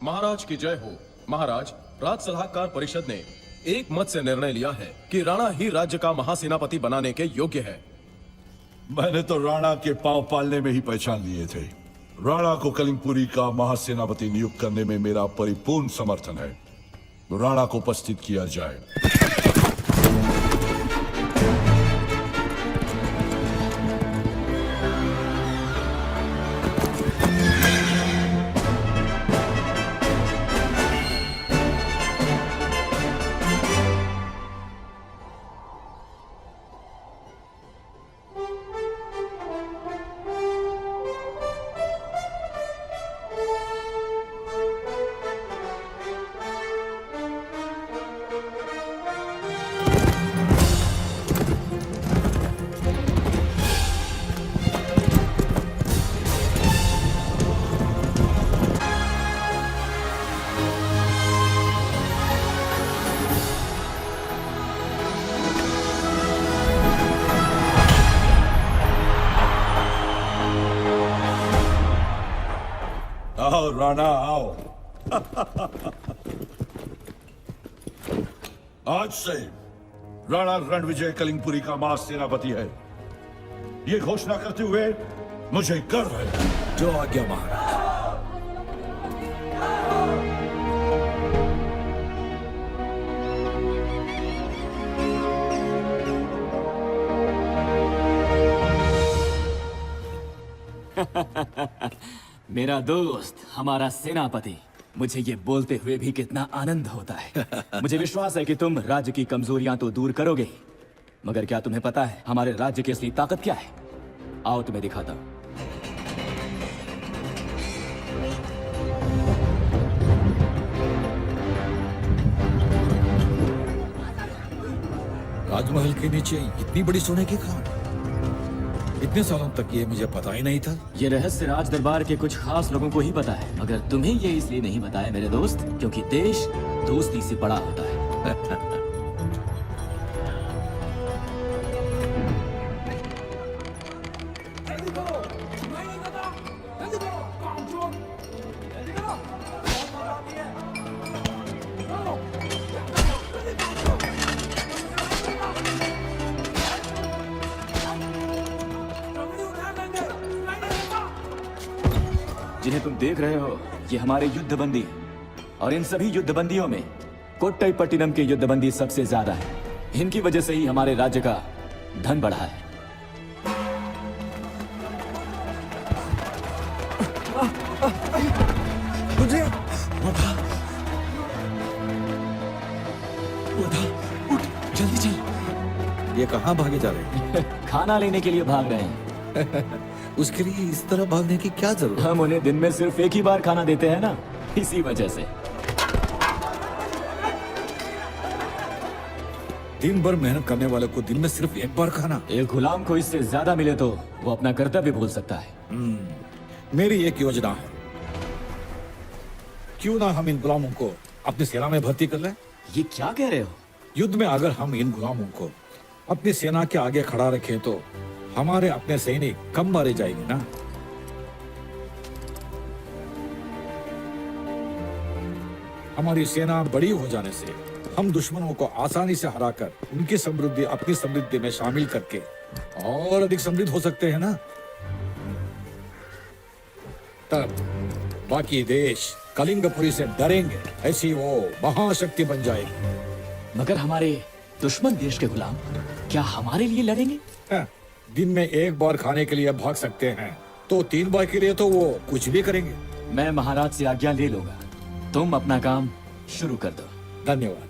महाराज की जय हो। महाराज, राज सलाहकार परिषद ने एक मत से निर्णय लिया है कि राणा ही राज्य का महासेनापति बनाने के योग्य है। मैंने तो राणा के पांव पालने में ही पहचान लिए थे। राणा को कलिंगपुरी का महासेनापति नियुक्त करने में मेरा परिपूर्ण समर्थन है। राणा को उपस्थित किया जाए। आओ राणा आओ। आज से राणा रणविजय कलिंगपुरी का महासेनापति है। ये घोषणा करते हुए मुझे गर्व है। जो आज्ञा महाराज। मेरा दोस्त, हमारा सेनापति। मुझे ये बोलते हुए भी कितना आनंद होता है। मुझे विश्वास है कि तुम राज्य की कमजोरियां तो दूर करोगे, मगर क्या तुम्हें पता है हमारे राज्य की असली ताकत क्या है? आओ तुम्हें दिखाता हूं। राजमहल के नीचे इतनी बड़ी सोने की खान। इतने सालों तक ये मुझे पता ही नहीं था। ये रहस्य राज दरबार के कुछ खास लोगों को ही पता है, मगर तुम्हें ये इसलिए नहीं पता है मेरे दोस्त, क्योंकि देश दोस्ती से बड़ा होता है। जिन्हें तुम देख रहे हो ये हमारे युद्धबंदी हैं, और इन सभी युद्धबंदियों में कोट्टईपट्टिनम के युद्धबंदी सबसे ज्यादा है। इनकी वजह से ही हमारे राज्य का धन बढ़ा है। तुझे उठा, उठा, उठ, जल्दी चल। ये कहाँ भागे जा रहे हैं? खाना लेने के लिए भाग रहे हैं। उसके लिए इस तरह भागने की क्या जरूरत? हम उन्हें दिन में सिर्फ एक ही बार खाना देते हैं ना, इसी वजह से। दिन भर मेहनत करने वाले को दिन में सिर्फ एक बार खाना? एक गुलाम को इससे ज्यादा मिले तो वो अपना कर्तव्य भूल सकता है। मेरी एक योजना है। क्यों ना हम इन गुलामों को अपनी सेना में भर्ती कर लें? ये क्या कह रहे हो? युद्ध में अगर हम इन गुलामों को अपनी सेना के आगे खड़ा रखें तो हमारे अपने सैनिक कम मारे जाएंगे ना। हमारी सेना बड़ी हो जाने से हम दुश्मनों को आसानी से हराकर उनकी समृद्धि अपनी समृद्धि में शामिल करके और अधिक समृद्ध हो सकते हैं ना। तब बाकी देश कलिंगपुरी से डरेंगे, ऐसी वो महाशक्ति बन जाएगी। मगर हमारे दुश्मन देश के गुलाम क्या हमारे लिए लड़ेंगे? दिन में एक बार खाने के लिए भाग सकते हैं, तो 3 बार के लिए तो वो कुछ भी करेंगे। मैं महाराज से आज्ञा ले लूंगा। तुम अपना काम शुरू कर दो। धन्यवाद।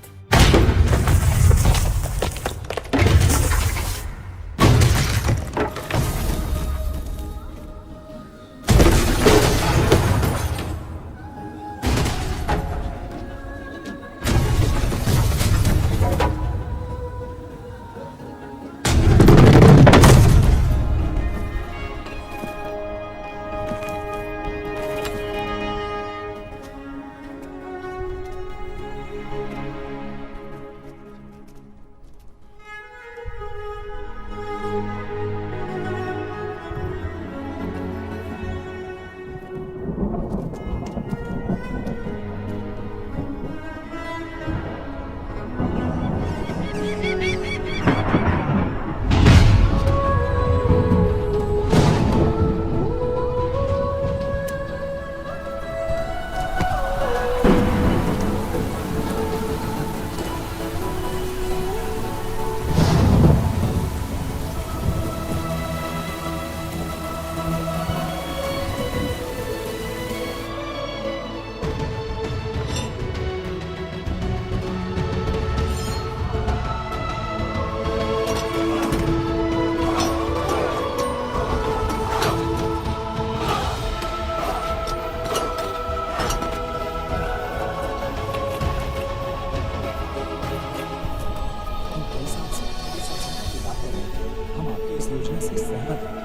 से सहमत हैं।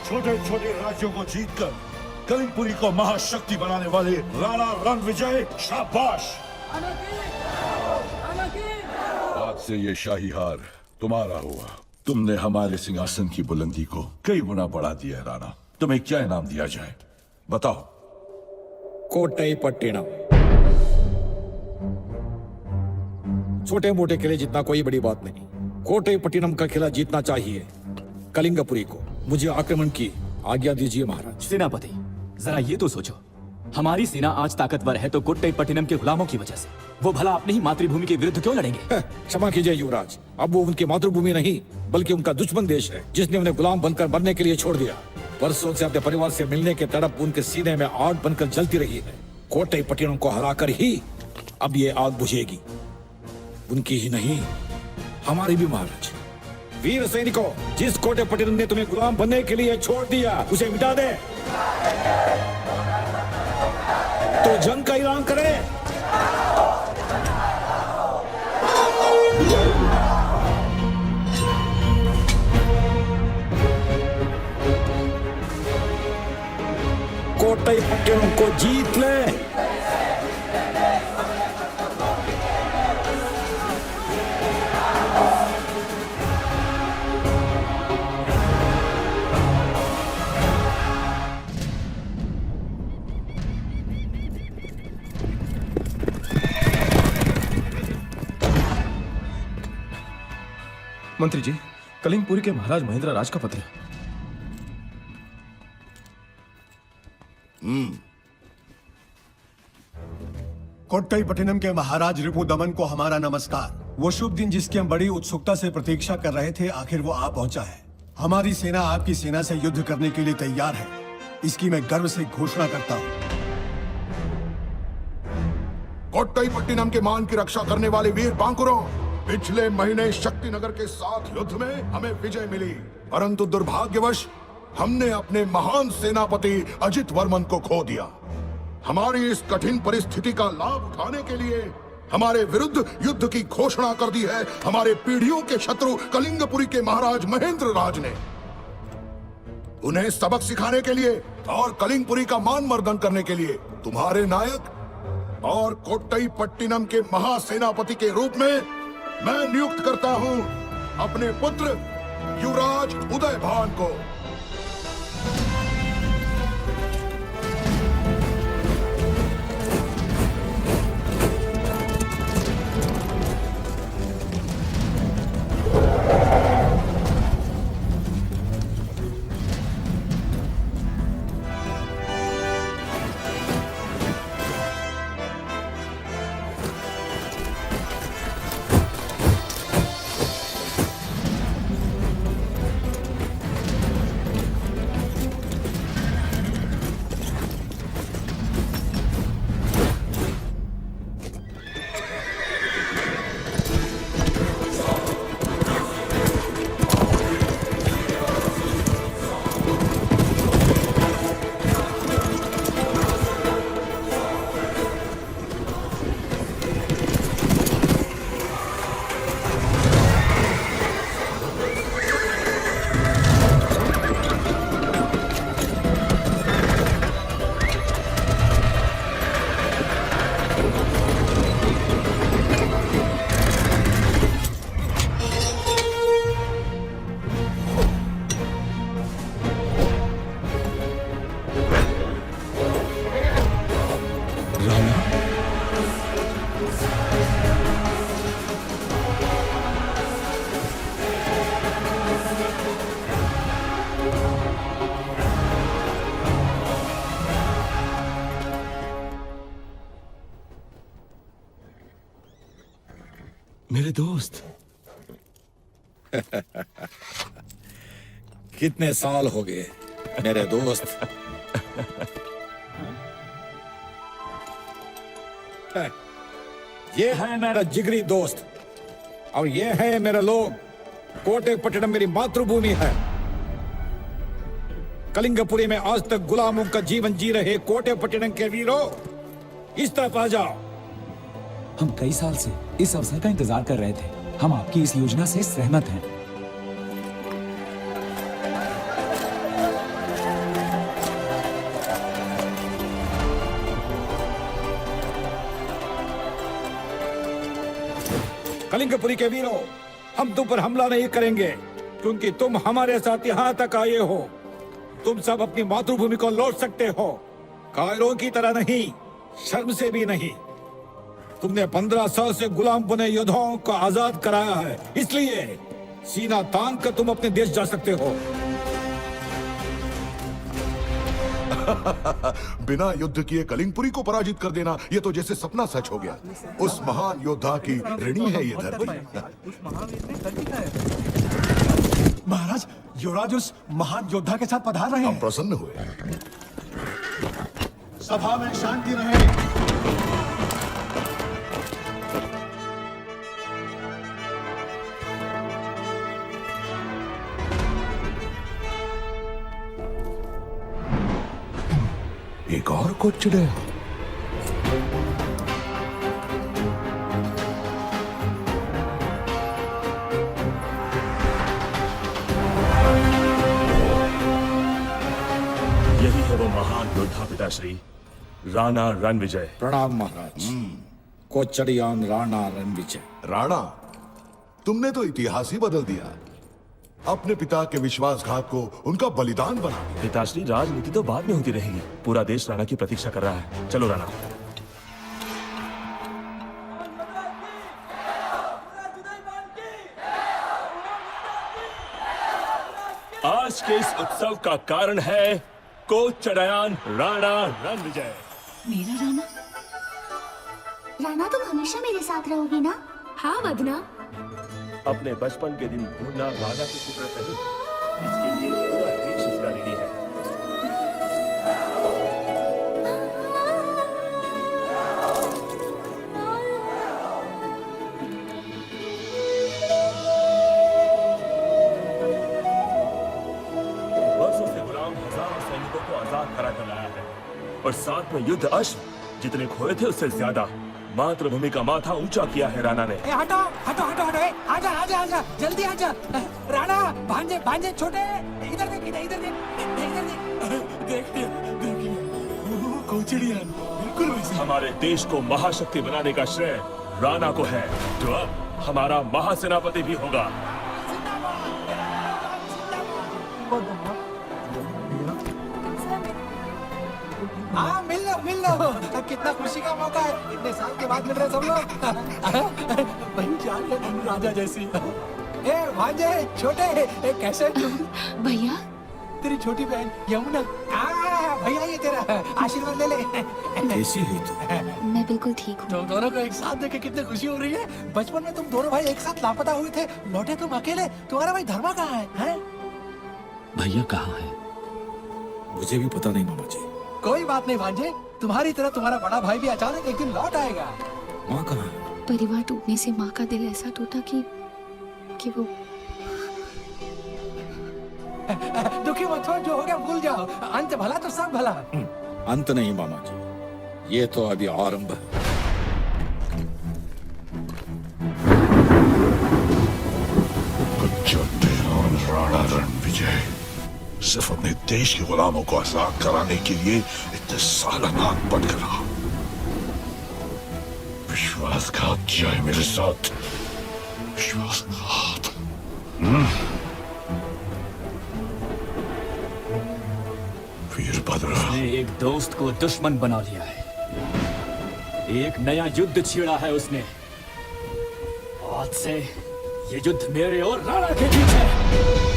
छोटे छोटे राज्यों को जीतकर कलिंगपुरी को महाशक्ति बनाने वाले राणा रणविजय, शाबाश। आज से ये शाही हार तुम्हारा हुआ। तुमने हमारे सिंहासन की बुलंदी को कई गुना बढ़ा दिया है राणा। तुम्हें क्या इनाम दिया जाए, बताओ। कोट्टई पट्टिनम। छोटे मोटे किले जितना कोई बड़ी बात नहीं। कोट्टई पट्टिनम का किला जीतना चाहिए कलिंगपुरी को। मुझे आक्रमण की आज्ञा दीजिए महाराज। सेनापति, जरा ये तो सोचो, हमारी सेना आज ताकतवर है तो कोट्टईपट्टिनम के गुलामों की वजह से। वो भला अपनी ही मातृभूमि के विरुद्ध क्यों लड़ेंगे? क्षमा कीजिए युवराज, अब वो उनकी मातृभूमि नहीं बल्कि उनका दुश्मन देश है, जिसने उन्हें गुलाम बनकर मरने के लिए छोड़ दिया। वर्षों से अपने परिवार से मिलने के तड़प उनके सीने में आग बनकर जलती रही है। कोट्टईपट्टिनम को हराकर ही अब ये आग बुझेगी। उनकी ही नहीं, हमारी भी महाराज। वीर सैनिकों, जिस कोट्टईपट्टिनम ने तुम्हें गुलाम बनने के लिए छोड़ दिया उसे मिटा दे, तो जंग का ऐलान करें। कोट्टईपट्टिनम को जीत ले। मंत्री जी, कलिंगपुरी के महाराज महेंद्र राज का पत्र है। कोट्टईपट्टिनम के महाराज रिपुदमन को हमारा नमस्कार। वो शुभ दिन जिसकी हम बड़ी उत्सुकता से प्रतीक्षा कर रहे थे, आखिर वो आ पहुंचा है। हमारी सेना आपकी सेना से युद्ध करने के लिए तैयार है, इसकी मैं गर्व से घोषणा करता हूं। कोट्टईपट्टिनम के मान की रक्षा करने वाले वीर बांकुरों, पिछले महीने शक्तिनगर के साथ युद्ध में हमें विजय मिली, परंतु दुर्भाग्यवश हमने अपने महान सेनापति अजित वर्मन को खो दिया। हमारी इस कठिन परिस्थिति का लाभ उठाने के लिए हमारे विरुद्ध युद्ध की घोषणा कर दी है हमारे पीढ़ियों के शत्रु कलिंगपुरी के महाराज महेंद्र राज ने। उन्हें सबक सिखाने के लिए और कलिंगपुरी का मान मर्दन करने के लिए तुम्हारे नायक और कोट्टईपट्टिनम के महासेनापति के रूप में मैं नियुक्त करता हूं अपने पुत्र युवराज उदयभान को। मेरे दोस्त। कितने साल हो गए मेरे दोस्त। ये है मेरा जिगरी दोस्त और ये है मेरे लोग। कोटे पट्टनम मेरी मातृभूमि है। कलिंगपुरी में आज तक गुलामों का जीवन जी रहे कोटे पट्टनम के वीरों, इस तरफ आ जाओ। हम कई साल से इस अवसर का इंतजार कर रहे थे। हम आपकी इस योजना से सहमत हैं। कलिंगपुरी के वीरों, हम तुम पर हमला नहीं करेंगे क्योंकि तुम हमारे साथ यहाँ तक आए हो। तुम सब अपनी मातृभूमि को लौट सकते हो, कायरों की तरह नहीं, शर्म से भी नहीं। तुमने 15 साल से गुलाम बने योद्धाओं को आजाद कराया है, इसलिए सीना तान कर तुम अपने देश जा सकते हो। बिना युद्ध किए कलिंगपुरी को पराजित कर देना, ये तो जैसे सपना सच हो गया। उस महान योद्धा की ऋणी है ये धरती। महाराज, युवराज उस महान योद्धा के साथ पधार रहे हम हैं। प्रसन्न हुए। सभा में शांति रहे। एक और को चिड़े। यही है वो महान योद्धा पिताश्री, राणा रणविजय। प्रणाम महाराज। कोचड़ियान राणा रणविजय। राणा, तुमने तो इतिहास ही बदल दिया। अपने पिता के विश्वासघात को उनका बलिदान बना दिया। पिताश्री, राजनीति तो बाद में होती रहेगी। पूरा देश राणा की प्रतीक्षा कर रहा है। चलो राणा। आज के इस उत्सव का कारण है कोचड़ियान राणा रणविजय। मेरा राणा? राणा, तुम हमेशा मेरे साथ रहोगी ना? हाँ वदना। अपने बचपन के दिन भूलना राजा की फितरत नहीं, इसके लिए पूरा देश इसका ऋणी है। वर्षों से गुलाम हजारों सैनिकों को आजाद करा कर लाया है और साथ में युद्ध अश्व जितने खोए थे उससे ज्यादा। मातृभूमि का माथा ऊंचा किया है राणा ने। हटो हटो हटो हटो, आजा आजा आजा, जल्दी आजा। राणा, भांजे भांजे छोटे, इधर देख, इधर देख, इधर देख। देखिए देखिए, कोचड़ियान बिल्कुल वैसे। हमारे देश को महाशक्ति बनाने का श्रेय राणा को है, जो अब हमारा महासेनापति भी होगा। हाँ, मिल लो। कितना खुशी का मौका है, इतने साल के बाद मिल रहे सब लोग। वही जान है तुम राजा जैसी। ए भांजे छोटे, कैसे तुम? भैया, तेरी छोटी बहन यमुना। भैया, ये तेरा आशीर्वाद ले ले। कैसी है तू? मैं बिल्कुल ठीक हूँ। तुम दोनों को एक साथ देख के कितनी खुशी हो रही है। बचपन में तुम दोनों भाई एक साथ लापता हुए थे, लौटे तुम अकेले। तुम्हारा भाई धर्मा कहाँ है? भैया कहाँ है? मुझे भी पता नहीं मामा जी। कोई बात नहीं भांजे, तुम्हारी तरह तुम्हारा बड़ा भाई भी अचानक एक दिन लौट आएगा। माँ कहाँ है? परिवार टूटने से माँ का दिल ऐसा टूटा कि वो दुखी मत हो, जो हो गया भूल जाओ। अंत भला तो सब भला। अंत नहीं मामा जी, ये तो अभी आरंभ है। कोचड़ियान राणा रणविजय सिर्फ अपने देश के गुलामों को आजाद कराने के लिए इतने सालानात बन कर रहा। विश्वासघात जाए मेरे साथ, विश्वासघात। वीरभद्र उसने एक दोस्त को दुश्मन बना लिया है। एक नया युद्ध छेड़ा है उसने। आज से ये युद्ध मेरे और राणा के बीच है।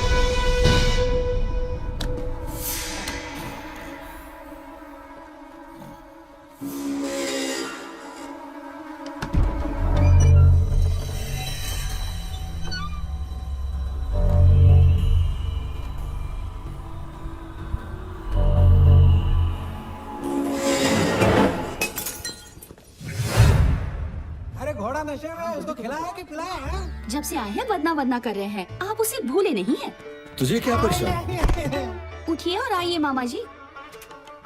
नशे में उसको खिलाया कि पिलाया है? जब से आए हैं वदना वदना कर रहे हैं, आप उसे भूले नहीं हैं। तुझे क्या परेशान? उठिए और आइए मामा जी।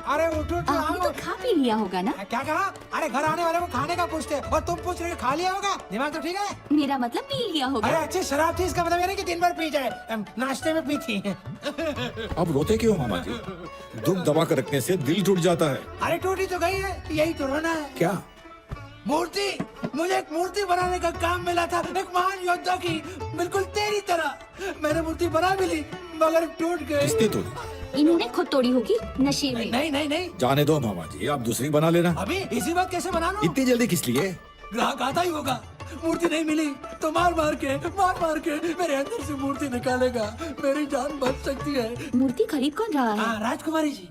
अरे उठो तो आपने आओ। तो खा पी लिया होगा ना? क्या कहा? अरे घर आने वाले को खाने का पूछते हैं और तुम पूछ रहे हो खा लिया होगा? दिमाग तो ठीक है? मेरा मतलब पी लिया अरे होगा। अच्छी शराब थी, इसका मतलब ये नहीं कि दिन भर पी जाए। नाश्ते में पी थी। अब रोते क्यों मामा जी? दुख दबा कर रखने से दिल टूट जाता है। अरे टूटी तो गई है, यही तो रोना है। क्या? मूर्ति, मुझे एक मूर्ति बनाने का काम मिला था, एक महान योद्धा की, बिल्कुल तेरी तरह। मैंने मूर्ति बना भी ली, मगर टूट गई। किसने तोड़ी? इन्होंने खुद तोड़ी होगी नशे में। नहीं नहीं नहीं, जाने दो मामा जी, आप दूसरी बना लेना। अभी इसी बात कैसे बना लो? इतनी जल्दी किस लिए? ग्राहक आता ही होगा। मूर्ति नहीं मिली तो मार मार के मेरे अंदर से मूर्ति निकालेगा। मेरी जान बच सकती है। मूर्ति खरीद कौन रहा है? हाँ, राजकुमारी जी।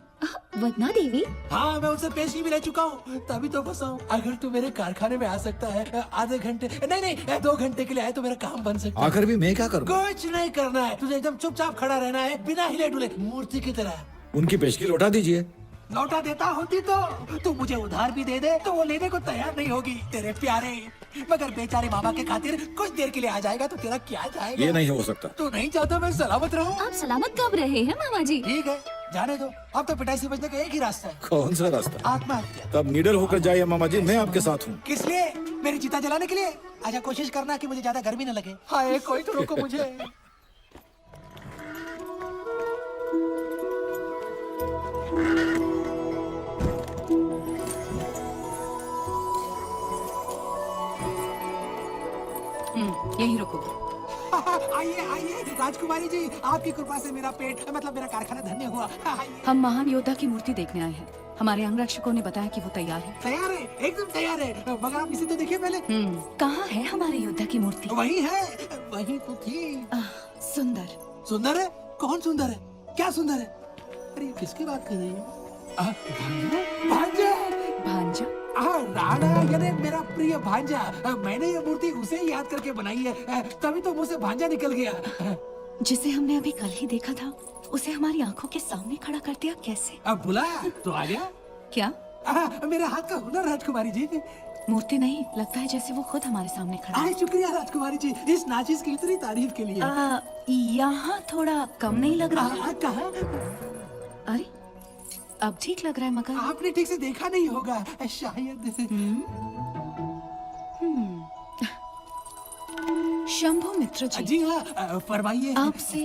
वदना देवी? हाँ, मैं उनसे पेशी भी ले चुका हूँ, तभी तो फंसा हूँ। अगर तू मेरे कारखाने में आ सकता है आधे घंटे, नहीं 2 घंटे के लिए आए तो मेरा काम बन सकता है। आखिर भी मैं क्या करूँ? कुछ नहीं करना है, तुझे एकदम चुपचाप खड़ा रहना है, बिना हिले डुले, मूर्ति की तरह। उनकी पेशगी लौटा दीजिए। लौटा देता होती तो तू मुझे उधार भी दे दे तो वो लेने को तैयार नहीं होगी तेरे प्यारे। मगर बेचारे बाबा के खातिर कुछ देर के लिए आ जाएगा तो तेरा क्या जाएगा? ये नहीं हो सकता। तू नहीं चाहता मैं सलामत रहूं? आप सलामत कब रहे हैं मामा जी? ठीक है, जाने दो। अब तो पिटाई से बचने का एक ही रास्ता है, कौन सा रास्ता? आत्महत्या। तब निडर होकर जाइए मामा जी, मैं आपके साथ हूँ। किस लिए? मेरी चिता जलाने के लिए? अच्छा, कोशिश करना कि मुझे ज्यादा गर्मी न लगे। हाय, कोई तो रोको मुझे। यहीं रुको। आइए आइए राजकुमारी जी, आपकी कृपा से मेरा पेट मतलब मेरा कारखाना धन्य हुआ। आइए। हम महान योद्धा की मूर्ति देखने आए हैं। हमारे अंगरक्षकों ने बताया कि वो तैयार है। तैयार है, एकदम तैयार है, मगर आप इसे तो देखिए पहले। कहाँ है हमारे योद्धा की मूर्ति? वही है, वही तो थी। सुंदर। सुंदर है? कौन सुंदर है? क्या सुंदर है? अरे ये किसकी बात कर रही है? भांजा। भांजा? राणा यानी मेरा प्रिय भांजा। मैंने ये मूर्ति उसे ही याद करके बनाई है, तभी तो मुझे से भांजा निकल गया। जिसे हमने अभी कल ही देखा था, उसे हमारी आंखों के सामने खड़ा कर दिया कैसे? अब बुला तो आ गया। क्या? मेरे हाथ का हुनर राजकुमारी जी। मूर्ति नहीं, लगता है जैसे वो खुद हमारे सामने खड़ा है। शुक्रिया राजकुमारी जी, इस नाचिस की इतनी तारीफ के लिए। यहाँ थोड़ा कम नहीं लग रहा? कहाँ? अरे अब ठीक लग रहा है, मगर आपने ठीक से देखा नहीं होगा शायद। शंभु मित्र जी। जी हाँ, फरमाइए। आपसे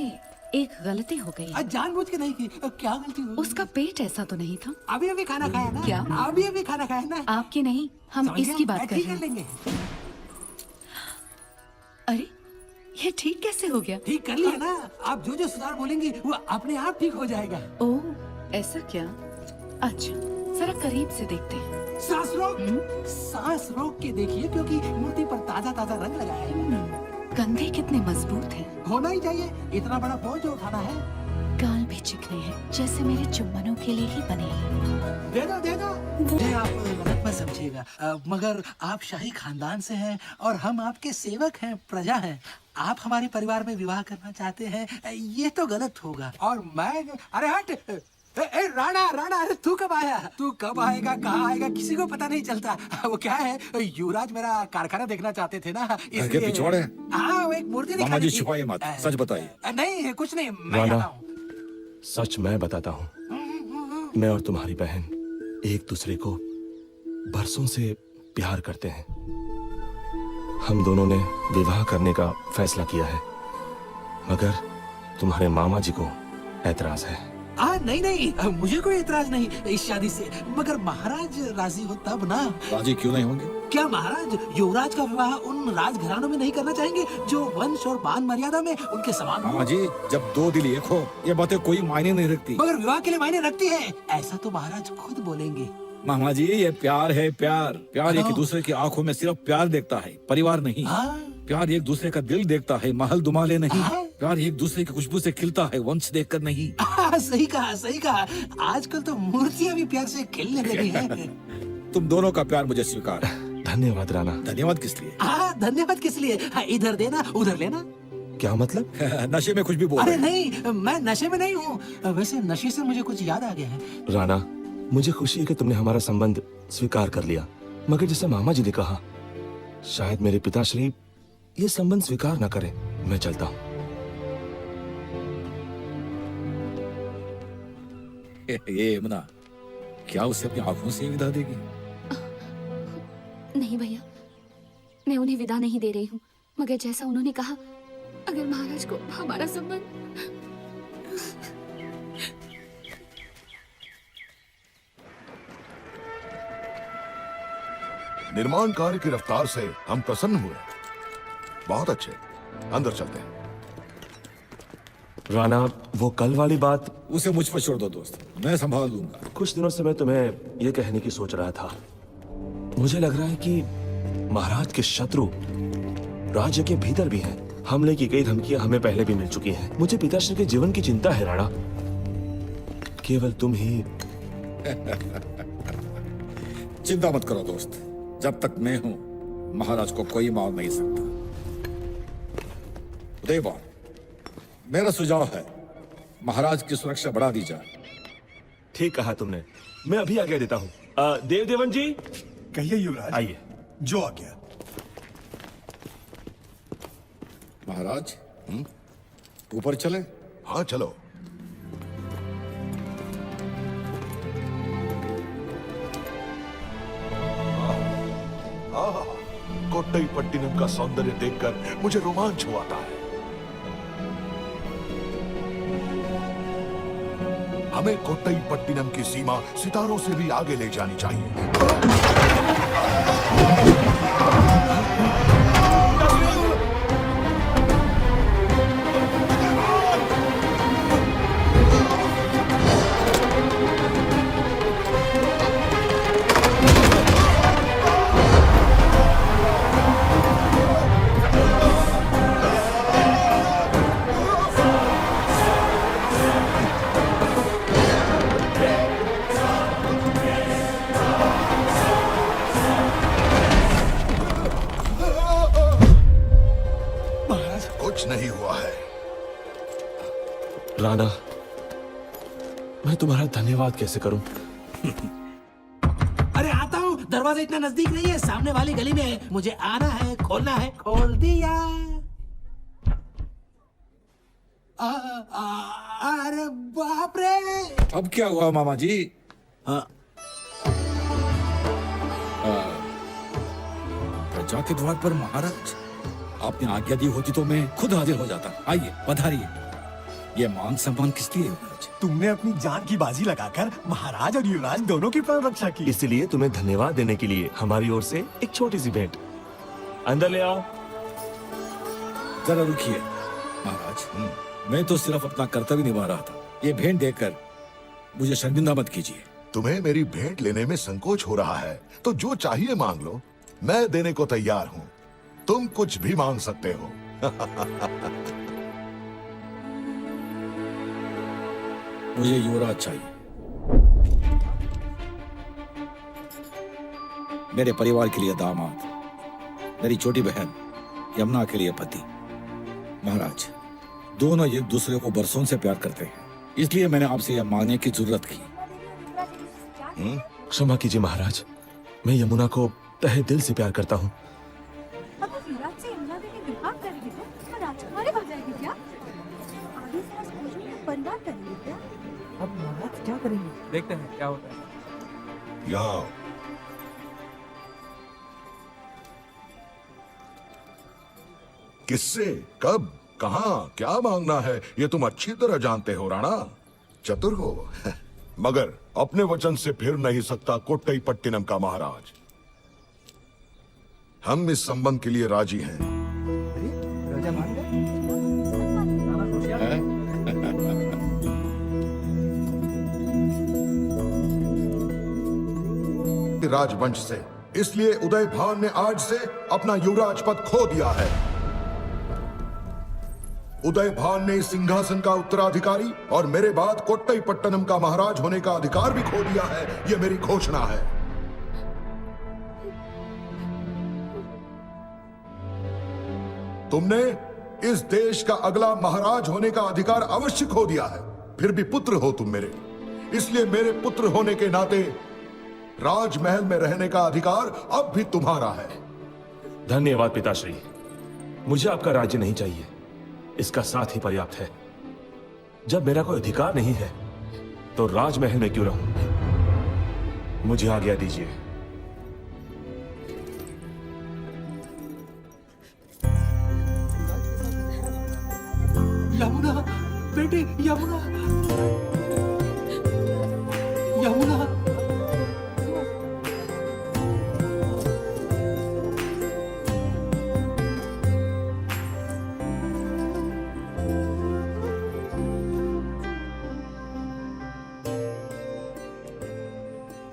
एक गलती हो गई। जानबूझ के नहीं की। क्या गलती हुई? उसका पेट ऐसा तो नहीं था? अभी अभी खाना खाया ना? क्या? अभी अभी खाना खाया ना? आपकी नहीं, हम समझ इसकी गया? बात कर ठीक रहे कर हैं। लेंगे। अरे ये ठीक कैसे हो गया? ठीक कर लिया ना? आप जो जो सुधार बोलेंगी वो अपने आप ठीक हो जाएगा। ओह ऐसा क्या? अच्छा जरा करीब से देखते हैं। सांस रोक, सांस रोक के देखिए, क्योंकि मूर्ति पर ताजा ताजा रंग लगाया है। कंधे कितने मजबूत हैं। होना ही चाहिए, इतना बड़ा बोझ जो उठाना है। गाल भी चिकने हैं, जैसे मेरे चुम्बनों के लिए ही बने हैं। दे दो दे दो। मुझे आप गलत मत समझिएगा, मगर आप शाही खानदान से हैं और हम आपके सेवक हैं, प्रजा हैं। आप हमारे परिवार में विवाह करना चाहते हैं, ये तो गलत होगा। और मैं, अरे हट, ए राणा राणा, अरे तू कब आया? तू कब आएगा, कहाँ आएगा, किसी को पता नहीं चलता। वो क्या है, युवराज मेरा कारखाना देखना चाहते थे ना, इसलिए। पिछवाड़े? हाँ, वो एक मूर्ति मामा जी दिखानी थी। छुपाइए मत, सच बताइए। नहीं कुछ नहीं, मैं राणा, आता हूँ। सच मैं बताता हूँ, मैं और तुम्हारी बहन एक दूसरे को बरसों से प्यार करते हैं। हम दोनों ने विवाह करने का फैसला किया है, मगर तुम्हारे मामा जी को ऐतराज है। नहीं नहीं, मुझे कोई एतराज नहीं इस शादी से, मगर महाराज राजी हो तब ना। राजी क्यों नहीं होंगे? क्या महाराज युवराज का विवाह उन राजघरानों में नहीं करना चाहेंगे जो वंश और मान मर्यादा में उनके समान हो? मामा जी, जब दो दिल एक हो, ये बातें कोई मायने नहीं रखती। मगर विवाह के लिए मायने रखती है, ऐसा तो महाराज खुद बोलेंगे। मामा जी, ये प्यार है, प्यार। प्यार एक दूसरे की आंखों में सिर्फ प्यार देखता है, परिवार नहीं। प्यार एक दूसरे का दिल देखता है, महल दुमाले नहीं। प्यार एक दूसरे की खुशबू से खिलता है, वंश देखकर नहीं। सही कहा, सही कहा। आजकल तो मूर्तियां भी प्यार से खिलने लगी हैं। तुम दोनों का प्यार मुझे स्वीकार है। धन्यवाद राणा। धन्यवाद किस लिए? धन्यवाद किस लिए? इधर देना उधर लेना। क्या मतलब? नशे में कुछ भी बोल अरे रहे हैं। नहीं, मैं नशे में नहीं हूँ। वैसे नशे से मुझे कुछ याद आ गया है। राणा, मुझे खुशी है कि तुमने हमारा संबंध स्वीकार कर लिया, मगर जैसे मामा जी ने कहा, शायद मेरे पिताश्री ये संबंध स्वीकार न करें। मैं चलता हूं। ये यमुना, क्या उसे अपनी आंखों से ही विदा देगी? नहीं भैया, मैं उन्हें विदा नहीं दे रही हूँ, मगर जैसा उन्होंने कहा, अगर महाराज को हमारा संबंध। निर्माण कार्य की रफ्तार से हम प्रसन्न हुए। बहुत अच्छे, अंदर चलते हैं। राणा, वो कल वाली बात उसे मुझ पर छोड़ दो दोस्त, मैं संभाल लूंगा। कुछ दिनों से मैं तुम्हें ये कहने की सोच रहा था। मुझे लग रहा है कि महाराज के शत्रु राज्य के भीतर भी हैं। हमले की कई धमकियां हमें पहले भी मिल चुकी हैं। मुझे पिताश्री के जीवन की चिंता है राणा। केवल तुम ही। चिंता मत करो दोस्त, जब तक मैं हूं महाराज को कोई मार नहीं सकता। उदयवान, मेरा सुझाव है महाराज की सुरक्षा बढ़ा दी जाए। ठीक कहा तुमने, मैं अभी आज्ञा देता हूँ। देवदेवन जी, कहिए युवराज। आइए। जो आ गया। महाराज, ऊपर चले? हाँ चलो। कोट्टईपट्टिनम का सौंदर्य देखकर मुझे रोमांच हुआ है। हमें कोट्टईपट्टिनम की सीमा सितारों से भी आगे ले जानी चाहिए। कुछ नहीं हुआ है। राणा, मैं तुम्हारा धन्यवाद कैसे करूं? अरे आता हूँ, दरवाजा इतना नजदीक नहीं है, सामने वाली गली में है। मुझे आना है, खोलना है। खोल दिया। अरे बाप रे! अब क्या हुआ मामा जी? प्रजा के द्वार पर महाराज, आपने आज्ञा दी होती तो मैं खुद हाजिर हो जाता। आइए, पधारिए। ये मान सम्मान किस लिए महाराज? तुमने अपनी जान की बाजी लगाकर महाराज और युवराज दोनों की प्राण रक्षा की। इसलिए तुम्हें धन्यवाद देने के लिए हमारी ओर से एक छोटी सी भेंट। अंदर ले आओ। जरा रुकिए महाराज, मैं तो सिर्फ अपना कर्तव्य निभा रहा था। ये भेंट देकर मुझे शर्मिंदा मत कीजिए। तुम्हें मेरी भेंट लेने में संकोच हो रहा है तो जो चाहिए मांग लो, मैं देने को तैयार हूँ। तुम कुछ भी मांग सकते हो। मुझे युवराज चाहिए, मेरे परिवार के लिए दामाद, मेरी छोटी बहन यमुना के लिए पति। महाराज, दोनों एक दूसरे को बरसों से प्यार करते हैं, इसलिए मैंने आपसे यह मांगने की जरूरत की। क्षमा कीजिए महाराज, मैं यमुना को तहे दिल से प्यार करता हूँ। अब युवराज से यमुना देवी विवाह करेगी तो राजकुमारी हो जाएगी क्या? आगे से राजकुमारी परिवार करेंगे क्या? अब महाराज क्या करेंगे? देखते हैं क्या होता है। यहाँ किससे, कब, कहाँ, क्या मांगना है, ये तुम अच्छी तरह जानते हो राणा। चतुर हो। मगर अपने वचन से फिर नहीं सकता कोट्टईपट्टिनम का महाराज। हम इस संबंध के लिए राजी हैं। राजा मान गए? राजवंश से, इसलिए उदयभान ने आज से अपना युवराज पद खो दिया है। उदयभान ने इस सिंहासन का उत्तराधिकारी और मेरे बाद कोट्टईपट्टिनम का महाराज होने का अधिकार भी खो दिया है। यह मेरी घोषणा है। तुमने इस देश का अगला महाराज होने का अधिकार अवश्य खो दिया है, फिर भी पुत्र हो तुम मेरे, इसलिए मेरे पुत्र होने के नाते राजमहल में रहने का अधिकार अब भी तुम्हारा है। धन्यवाद पिताश्री। मुझे आपका राज्य नहीं चाहिए, इसका साथ ही पर्याप्त है। जब मेरा कोई अधिकार नहीं है तो राजमहल में क्यों रहूं? मुझे आज्ञा दीजिए। यमुना, बेटी यमुना, यमुना।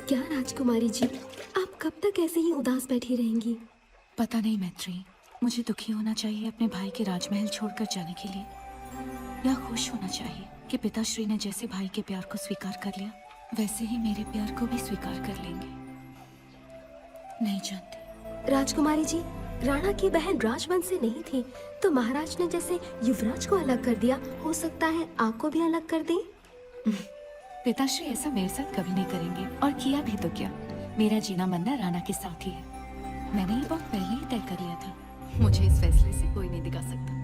क्या राजकुमारी जी, आप कब तक ऐसे ही उदास बैठी रहेंगी? पता नहीं मैत्री, मुझे दुखी होना चाहिए अपने भाई के राजमहल छोड़कर जाने के लिए, या खुश होना चाहिए कि पिताश्री ने जैसे भाई के प्यार को स्वीकार कर लिया वैसे ही मेरे प्यार को भी स्वीकार कर लेंगे। नहीं जानती। राजकुमारी जी, राणा की बहन राजवंश से नहीं थी, तो महाराज ने जैसे युवराज को अलग कर दिया, हो सकता है आपको भी अलग कर दें? पिताश्री ऐसा मेरे साथ कभी नहीं करेंगे, और किया भी तो क्या, मेरा जीना मरना राणा के साथ ही है। मैंने ये बहुत पहले ही तय कर लिया था। मुझे इस फैसले से कोई नहीं दिखा सकता।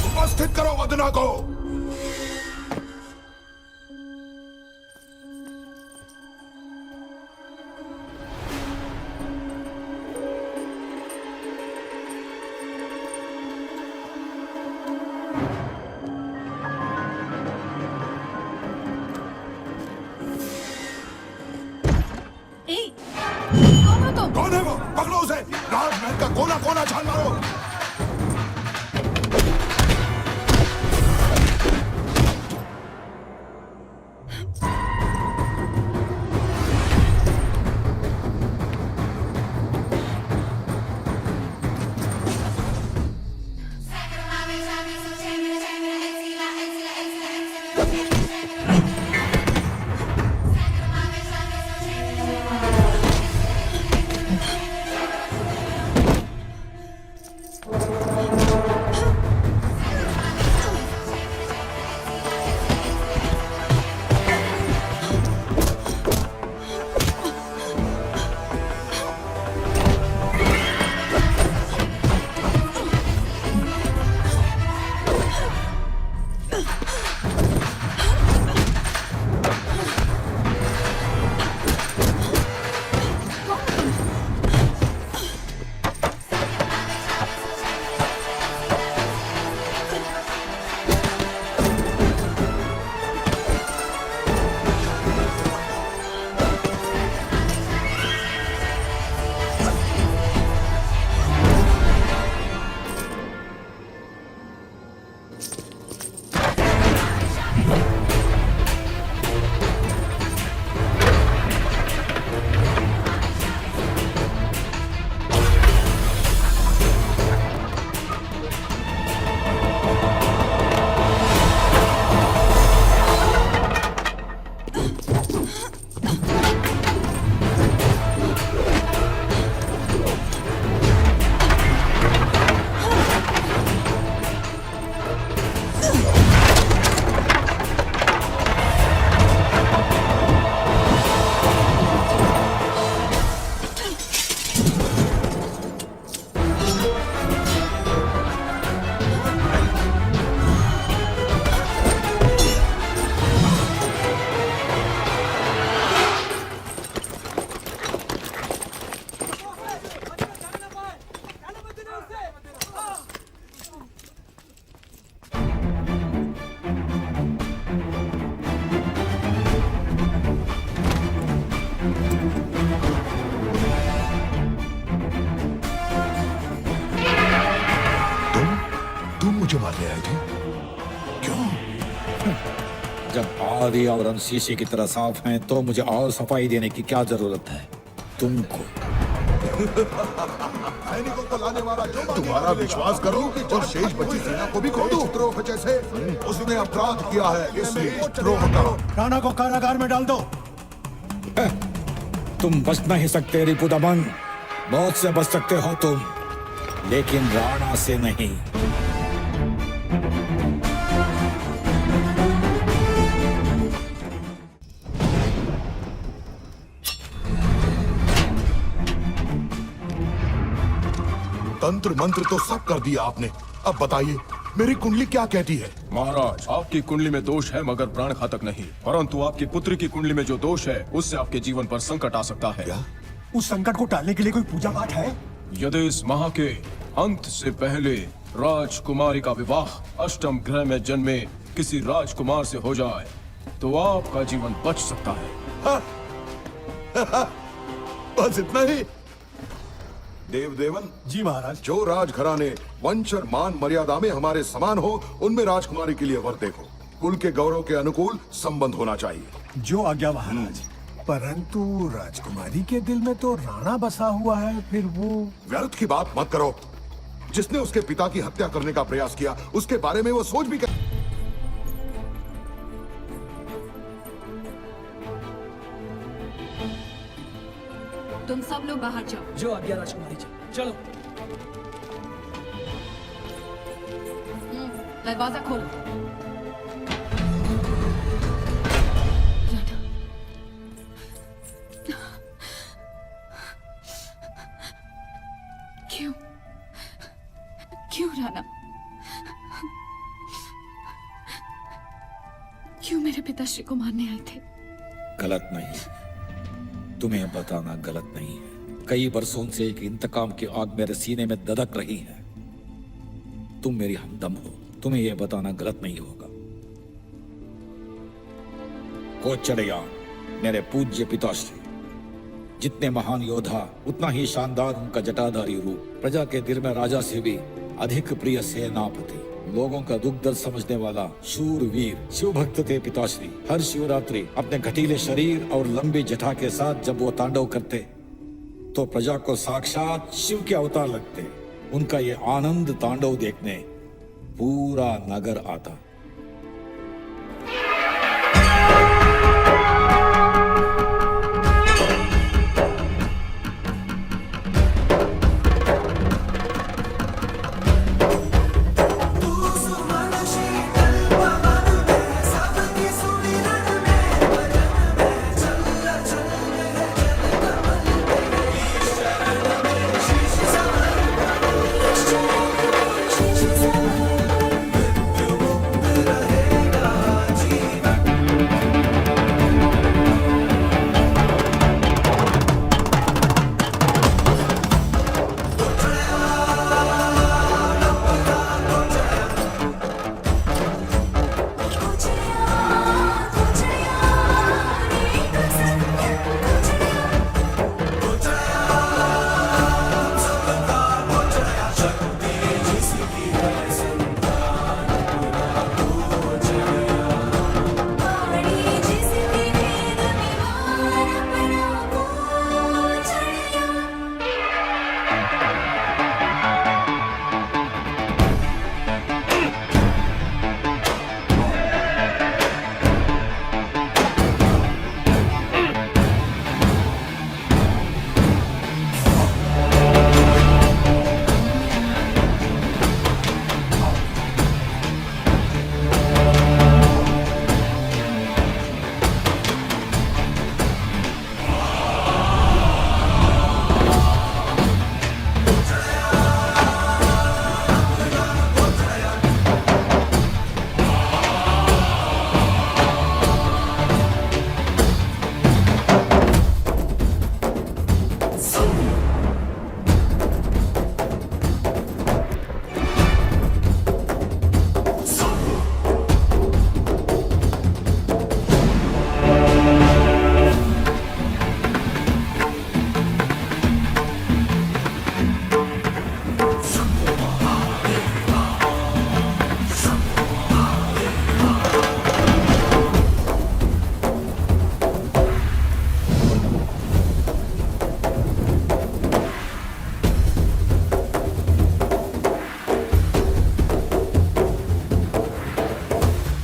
उपस्थित करो वदना को। कौन है वो? पकड़ो उसे। राजमहल का कोना कोना छान मारो। मुझे मारने आए थे? क्यों? जब आदि और हम शीशे की तरह साफ हैं तो मुझे और सफाई देने की क्या जरूरत है तुमको? सैनिकों को लाने वाला जो तुम्हारा विश्वास करो और शेष बची सेना को भी खो दो। द्रोह जैसे उसने अपराध किया है, इसलिए द्रोह करो। राणा को कारागार में डाल दो। तुम बच नहीं सकते रिपुदमन, मौत से बच सकते हो तुम। लेकिन राणा से नहीं। तंत्र मंत्र तो सब कर दिया आपने, अब बताइए मेरी कुंडली क्या कहती है? महाराज, आपकी कुंडली में दोष है मगर प्राण घातक नहीं, परंतु आपकी पुत्री की कुंडली में जो दोष है उससे आपके जीवन पर संकट आ सकता है। क्या? उस संकट को टालने के लिए कोई पूजा पाठ है? यदि इस माह के अंत से पहले राजकुमारी का विवाह अष्टम ग्रह में जन्मे किसी राजकुमार से हो जाए तो आपका जीवन बच सकता है। बस इतना ही? देवदेवन जी महाराज। जो राजघराने वंश और मान मर्यादा में हमारे समान हो, उनमें राजकुमारी के लिए वर देखो। कुल के गौरव के अनुकूल संबंध होना चाहिए। जो आज्ञा महाराज। परंतु राजकुमारी के दिल में तो राणा बसा हुआ है, फिर वो। व्यर्थ की बात मत करो। जिसने उसके पिता की हत्या करने का प्रयास किया उसके बारे में वो सोच भी कर। तुम सब लोग बाहर जाओ। जो आज्ञा राजकुमारी जी, चलो। दरवाजा खोलो। क्यों क्यों राणा, क्यों मेरे पिताश्री को मारने आए थे? गलत नहीं, तुम्हें बताना गलत नहीं है। कई बरसों से एक इंतकाम की आग मेरे सीने में दधक रही है। तुम मेरी हमदम हो, तुम्हें यह बताना गलत नहीं होगा। कोचड़िया मेरे पूज्य पिताश्री, जितने महान योद्धा उतना ही शानदार उनका जटाधारी रूप। प्रजा के दिल में राजा से भी अधिक प्रिय सेनापति, लोगों का दुख दर्द समझने वाला शूरवीर, शिव भक्त थे पिताश्री। हर शिवरात्रि अपने घटीले शरीर और लंबी जटा के साथ जब वो तांडव करते तो प्रजा को साक्षात शिव के अवतार लगते। उनका ये आनंद तांडव देखने पूरा नगर आता।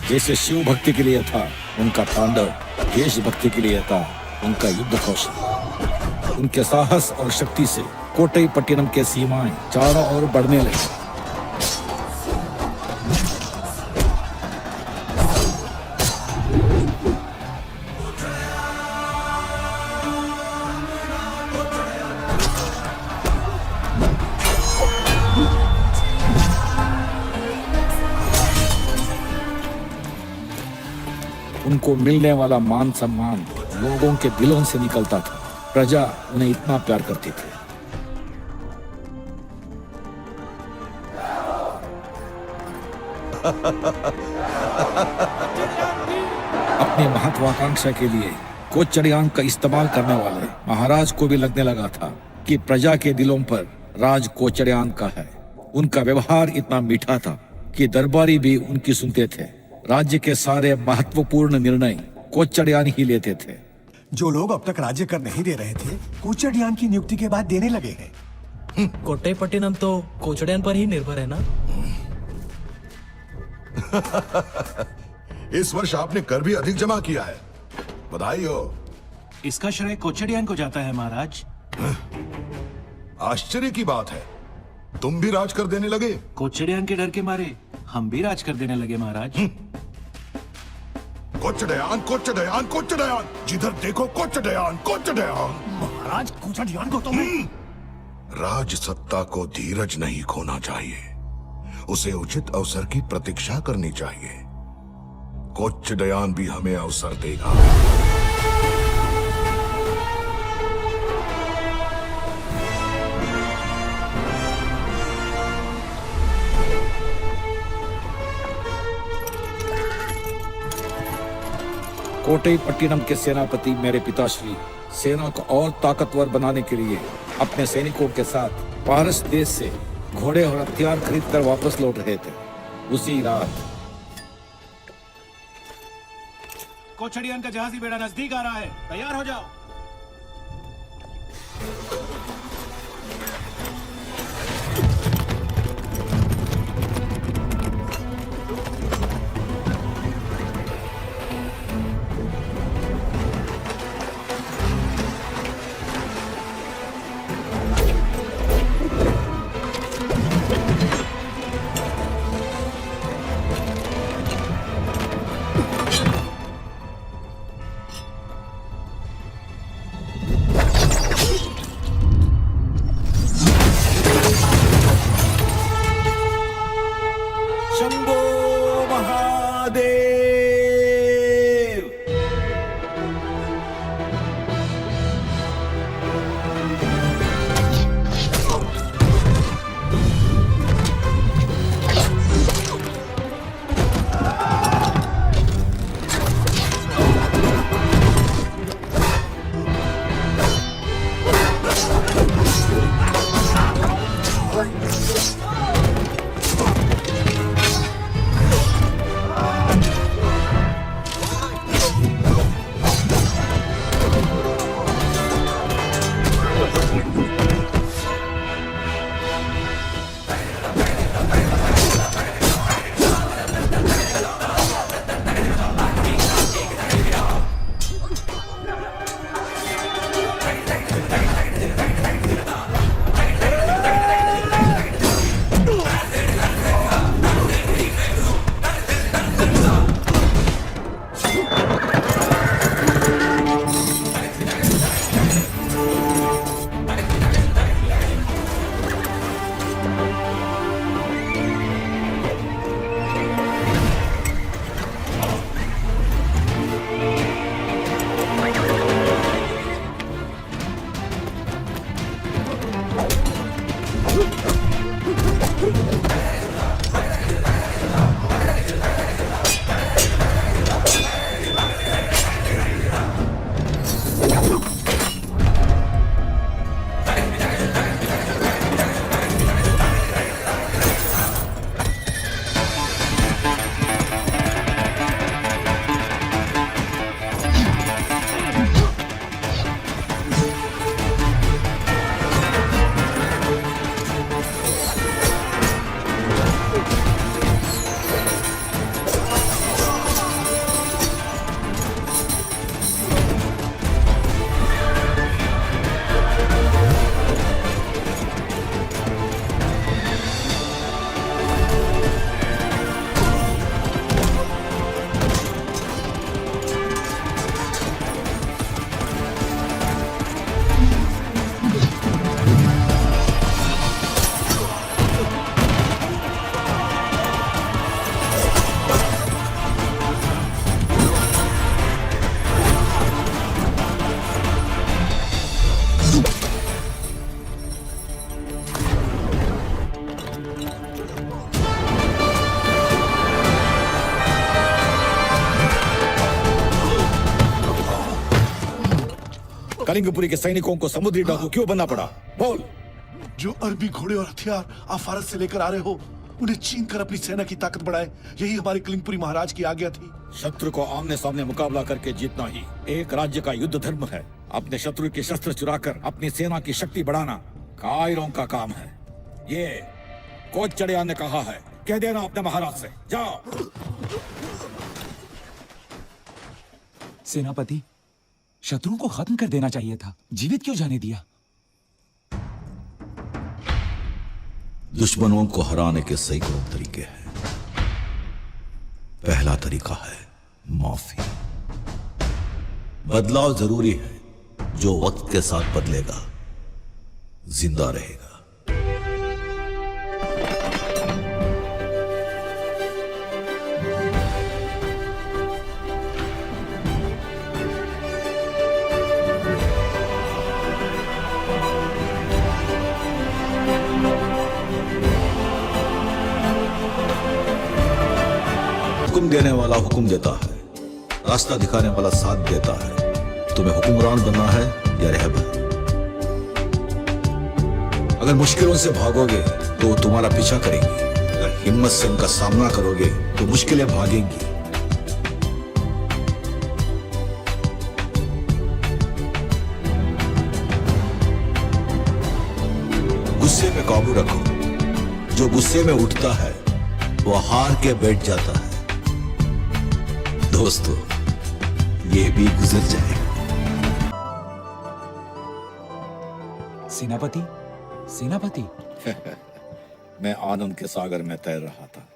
जैसे शिव भक्ति के लिए था उनका तांडव, देश भक्ति के लिए था उनका युद्ध कौशल। उनके साहस और शक्ति से कोटई पट्टिनम के सीमाएं चारों ओर बढ़ने लगी। उनको मिलने वाला मान सम्मान लोगों के दिलों से निकलता था। प्रजा उन्हें इतना प्यार करती थी। अपनी महत्वाकांक्षा के लिए कोचड़ियान का इस्तेमाल करने वाले महाराज को भी लगने लगा था कि प्रजा के दिलों पर राज कोचड़ियान का है। उनका व्यवहार इतना मीठा था कि दरबारी भी उनकी सुनते थे। राज्य के सारे महत्वपूर्ण निर्णय कोचड़ियान ही लेते थे। जो लोग अब तक राज्य कर नहीं दे रहे थे, कोचड़ियान की नियुक्ति के बाद देने लगे हैं। कोट्टई पट्टिनम तो कोचड़ियान पर ही निर्भर है ना। इस वर्ष आपने कर भी अधिक जमा किया है, बधाई हो। इसका श्रेय कोचड़ियान को जाता है महाराज। आश्चर्य की बात है, तुम भी राज कर देने लगे। कोचड़ियान के डर के मारे हम भी राज कर देने लगे महाराज। कोचड़ियान कोचड़ियान कोचड़ियान, जिधर देखो कोचड़ियान कोचड़ियान। महाराज कोचड़ियान को तो राज सत्ता को धीरज नहीं खोना चाहिए, उसे उचित अवसर की प्रतीक्षा करनी चाहिए। कोचड़ियान भी हमें अवसर देगा। कोटई पट्टिनम के सेनापति मेरे पिताश्री सेना को और ताकतवर बनाने के लिए अपने सैनिकों के साथ पारस देश से घोड़े और हथियार खरीदकर वापस लौट रहे थे। उसी रात कोचड़ियान का जहाजी बेड़ा नजदीक आ रहा है, तैयार हो जाओ। कलिंगपुरी के सैनिकों को समुद्री डाकू क्यों बनना पड़ा? बोल। जो अरबी घोड़े और हथियार आप फारस से लेकर आ रहे हो, उन्हें छीन कर अपनी सेना की ताकत बढ़ाए, यही हमारे कलिंगपुरी महाराज की आज्ञा थी। शत्रु को आमने सामने मुकाबला करके जीतना ही एक राज्य का युद्ध धर्म है। अपने शत्रु के शस्त्र चुराकर अपनी सेना की शक्ति बढ़ाना कायरों का काम है। ये कोच चढ़िया ने कहा है, कह देना अपने महाराज से। जाओ। सेनापति, शत्रुओं को खत्म कर देना चाहिए था, जीवित क्यों जाने दिया? दुश्मनों को हराने के सैकड़ों तरीके हैं। पहला तरीका है माफी। बदलाव जरूरी है, जो वक्त के साथ बदलेगा जिंदा रहेगा। हुक्म देने वाला हुक्म देता है, रास्ता दिखाने वाला साथ देता है। तुम्हें हुक्मरान बनना है या रहबर? अगर मुश्किलों से भागोगे तो वो तुम्हारा पीछा करेंगी, अगर हिम्मत से उनका सामना करोगे तो मुश्किलें भागेंगी। गुस्से में काबू रखो। जो गुस्से में उठता है वो हार के बैठ जाता है। दोस्तों, ये भी गुजर जाएगा। सेनापति, सेनापति। मैं आनंद के सागर में तैर रहा था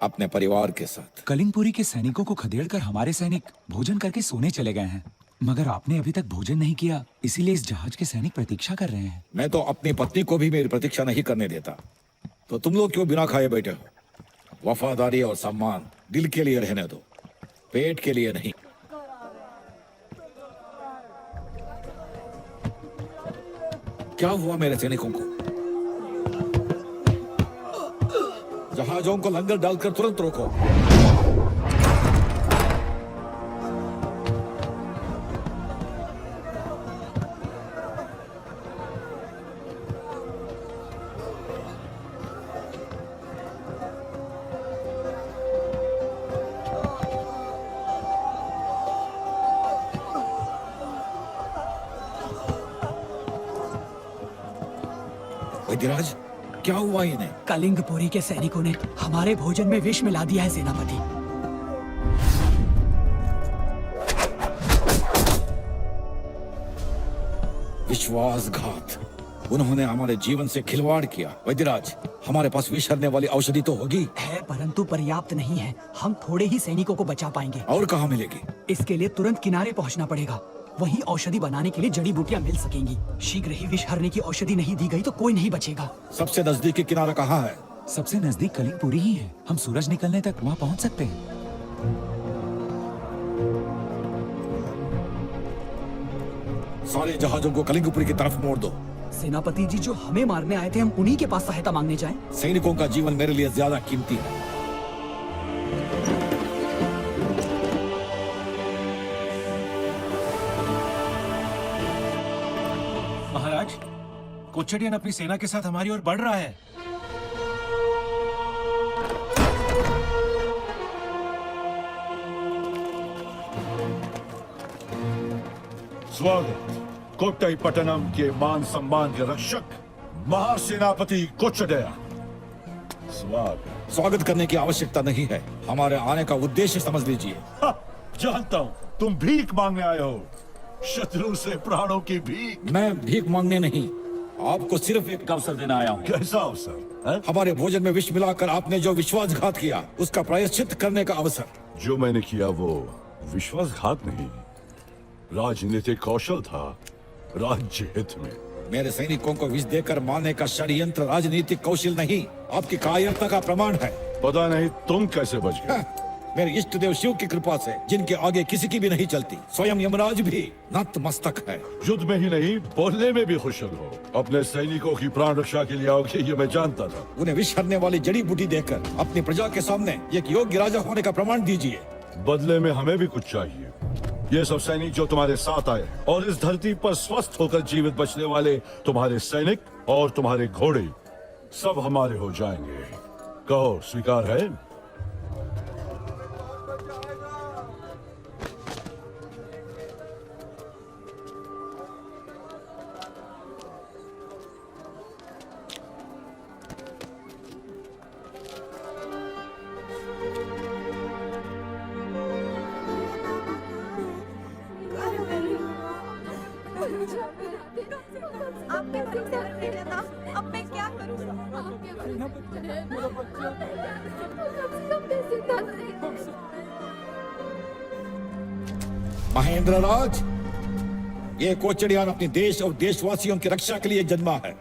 अपने परिवार के साथ। कलिंगपुरी के सैनिकों को खदेड़कर हमारे सैनिक भोजन करके सोने चले गए हैं, मगर आपने अभी तक भोजन नहीं किया, इसीलिए इस जहाज के सैनिक प्रतीक्षा कर रहे हैं। मैं तो अपनी पत्नी को भी मेरी प्रतीक्षा नहीं करने देता, तो तुम लोग क्यों बिना खाए बैठे हो? वफादारी और सम्मान दिल के लिए रहने दो, पेट के लिए नहीं। क्या हुआ मेरे सैनिकों को? जहाजों को लंगर डालकर तुरंत रोको। वैद्यराज, क्या हुआ इन्हें? कलिंगपुरी के सैनिकों ने हमारे भोजन में विष मिला दिया है सेनापति। विश्वासघात। उन्होंने हमारे जीवन से खिलवाड़ किया। वैद्यराज, हमारे पास विष हरने वाली औषधि तो होगी। है, परंतु पर्याप्त नहीं है। हम थोड़े ही सैनिकों को बचा पाएंगे। और कहाँ मिलेगी? इसके लिए तुरंत किनारे पहुंचना पड़ेगा। वहीं औषधि बनाने के लिए जड़ी बूटियां मिल सकेंगी। शीघ्र ही विष हरने की औषधि नहीं दी गई तो कोई नहीं बचेगा। सबसे नजदीकी किनारा कहाँ है? सबसे नजदीक कलिंगपुरी ही है। हम सूरज निकलने तक वहाँ पहुँच सकते हैं। सारे जहाजों को कलिंगपुरी की तरफ मोड़ दो। सेनापति जी, जो हमें मारने आए थे, हम उन्हीं के पास सहायता मांगने जाएं? सैनिकों का जीवन मेरे लिए ज्यादा कीमती है। महाराज, कोचडियन अपनी सेना के साथ हमारी ओर बढ़ रहा है। स्वागत कोट्टईपट्टनम के मान सम्मान के रक्षक महासेनापति कोचडिया। स्वागत करने की आवश्यकता नहीं है। हमारे आने का उद्देश्य समझ लीजिए। जानता हूँ तुम भीख मांगने आए हो, शत्रु से प्राणों की भीख। मैं भीख मांगने नहीं, आपको सिर्फ एक अवसर देना आया हूँ। कैसा अवसर है? हमारे भोजन में विष मिलाकर आपने जो विश्वासघात किया, उसका प्रायश्चित करने का अवसर। जो मैंने किया वो विश्वासघात नहीं, राजनीतिक कौशल था, राज्य हित में। मेरे सैनिकों को विष देकर मारने का षड्यंत्र राजनीतिक कौशल नहीं, आपकी कायरता का प्रमाण है। पता नहीं तुम कैसे बच गए। मेरे इष्ट देव शिव की कृपा से, जिनके आगे किसी की भी नहीं चलती, स्वयं यमराज भी नतमस्तक है। युद्ध में ही नहीं, बोलने में भी कुशल हो। अपने सैनिकों की प्राण रक्षा के लिए आओगे, ये मैं जानता था। उन्हें विष हरने वाली जड़ी बूटी देकर अपनी प्रजा के सामने एक योग्य राजा होने का प्रमाण दीजिए। बदले में हमें भी कुछ चाहिए। ये सब सैनिक जो तुम्हारे साथ आए और इस धरती पर स्वस्थ होकर जीवित बचने वाले तुम्हारे सैनिक और तुम्हारे घोड़े सब हमारे हो जाएंगे। कहो, स्वीकार है? अब मैं क्या करूं? महेंद्र राज, ये कोचड़ियान अपने देश और देशवासियों की रक्षा के लिए जन्मा है।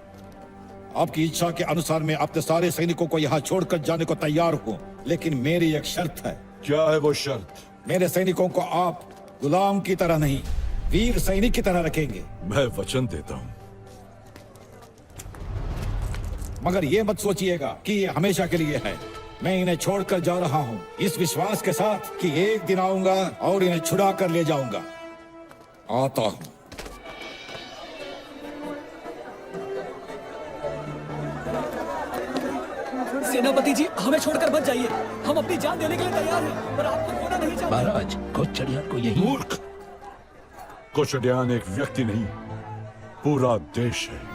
आपकी इच्छा के अनुसार मैं अपने सारे सैनिकों को यहाँ छोड़कर जाने को तैयार हूँ, लेकिन मेरी एक शर्त है। क्या है वो शर्त? मेरे सैनिकों को आप गुलाम की तरह नहीं, वीर सैनिक की तरह रखेंगे। मैं वचन देता हूँ। मगर ये मत सोचिएगा कि ये हमेशा के लिए है। मैं इन्हें छोड़कर जा रहा हूँ इस विश्वास के साथ कि एक दिन आऊंगा और इन्हें छुड़ा कर ले जाऊंगा। आता हूँ। सेनापति जी, हमें छोड़कर मत जाइए। हम अपनी जान देने के लिए तैयार हैं, पर आपको खोना नहीं चाहते। महाराज, कोचड़ियान को यही मूर्ख! कोचड़ियान एक व्यक्ति नहीं, पूरा देश है।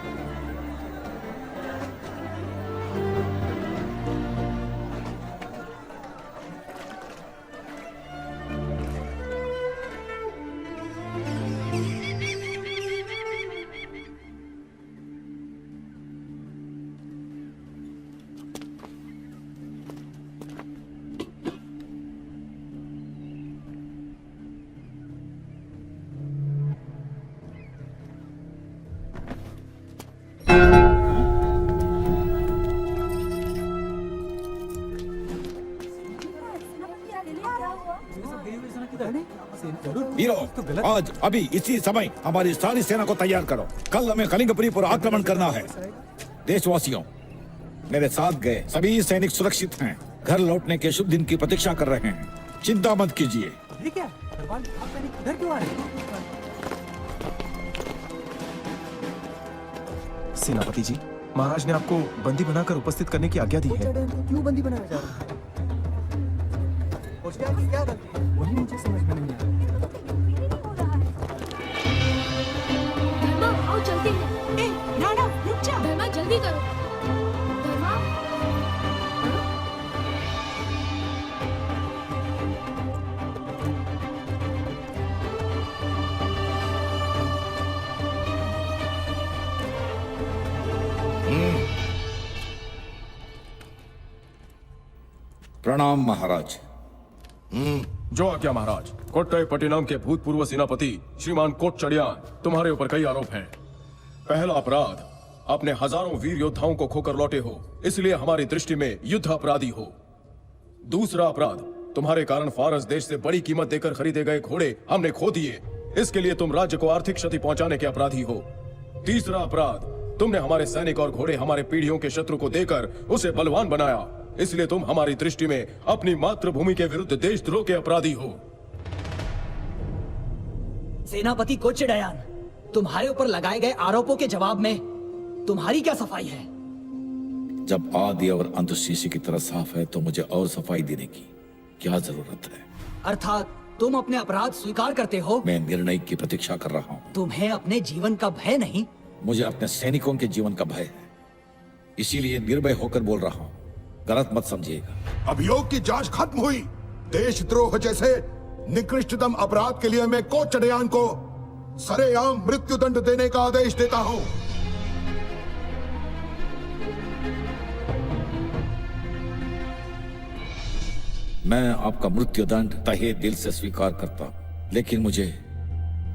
वीरों, आज अभी इसी समय हमारी सारी सेना को तैयार करो। कल हमें कलिंगपुरी पर आक्रमण करना है। देशवासियों, मेरे साथ गए सभी सैनिक सुरक्षित हैं, घर लौटने के शुभ दिन की प्रतीक्षा कर रहे हैं। चिंता मत कीजिए। इधर क्यों आ रहे हैं? सेनापति जी, महाराज ने आपको बंदी बनाकर उपस्थित करने की आज्ञा दी है। क्यों बंदी बनाया जा रहा है? क्या गलती है? वही मुझे समझ में नहीं आ रहा। आओ चलते हैं। ए, राणा, रुक जा। धर्मा, जल्दी करो। धर्मा। प्रणाम महाराज। जो आज्ञा महाराज। कोट्टयपट्टिनम के भूतपूर्व सेनापति श्रीमान कोटचड़ियान, तुम्हारे ऊपर कई आरोप हैं। पहला अपराध, अपने हजारों वीर योद्धाओं को खोकर लौटे हो, इसलिए हमारी दृष्टि में युद्ध अपराधी हो। दूसरा अपराध, तुम्हारे कारण फारस देश से बड़ी कीमत देकर खरीदे गए घोड़े हमने खो दिए, इसके लिए तुम राज्य को आर्थिक क्षति पहुंचाने के अपराधी हो। तीसरा अपराध, तुमने हमारे सैनिक और घोड़े हमारे पीढ़ियों के शत्रु को देकर उसे बलवान बनाया, इसलिए तुम हमारी दृष्टि में अपनी मातृभूमि के विरुद्ध देशद्रोह के अपराधी हो। सेनापति कोचड़ियान, तुम्हारे ऊपर लगाए गए आरोपों के जवाब में तुम्हारी क्या सफाई है? जब आदि और अंत शीशे की तरह साफ है तो मुझे और सफाई देने की क्या जरूरत है? अर्थात तुम अपने अपराध स्वीकार करते हो? मैं निर्णय की प्रतीक्षा कर रहा हूँ। तुम्हें अपने जीवन का भय नहीं? मुझे अपने सैनिकों के जीवन का भय है, इसीलिए निर्भय होकर बोल रहा हूँ। गलत मत समझिएगा। अभियोग की जांच खत्म हुई। देशद्रोह जैसे निकृष्टतम अपराध के लिए मैं कोचड़ियान को सरेआम मृत्युदंड देने का आदेश देता हूं। मैं आपका मृत्युदंड तहे दिल से स्वीकार करता हूं, लेकिन मुझे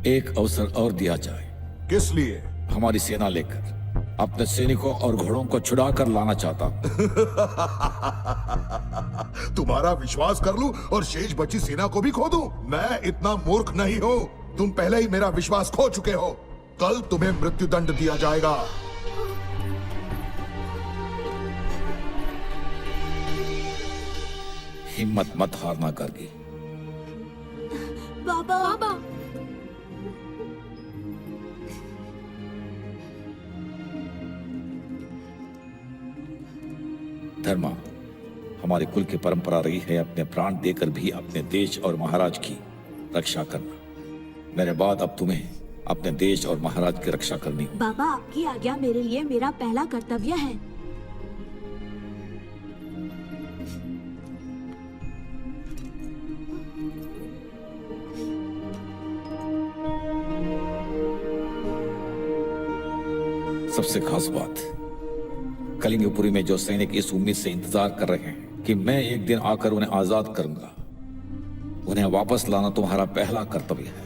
एक अवसर और दिया जाए। किस लिए? हमारी सेना लेकर अपने सैनिकों और घोड़ों को छुड़ा कर लाना चाहता हूं। तुम्हारा विश्वास कर लूं और शेष बची सेना को भी खो दूं? मैं इतना मूर्ख नहीं हूं। तुम पहले ही मेरा विश्वास खो चुके हो। कल तुम्हें मृत्युदंड दिया जाएगा। हिम्मत मत हारना करगी। बाबा, बाबा। धर्मा, हमारे कुल की परंपरा रही है अपने प्राण देकर भी अपने देश और महाराज की रक्षा करना। मेरे बाद अब तुम्हें अपने देश और महाराज की रक्षा करनी होगी। बाबा, आपकी आज्ञा मेरे लिए मेरा पहला कर्तव्य है। सबसे खास बात, कलिंगपुरी में जो सैनिक इस उम्मीद से इंतजार कर रहे हैं कि मैं एक दिन आकर उन्हें आजाद करूंगा, उन्हें वापस लाना तुम्हारा पहला कर्तव्य है।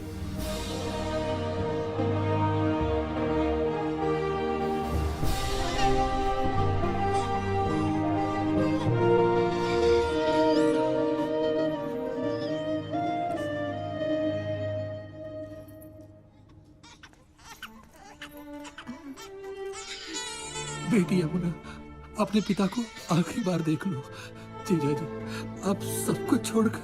बेटी यमुना, अपने पिता को आखिरी बार देख लो। जीजा जी, आप सब कुछ छोड़कर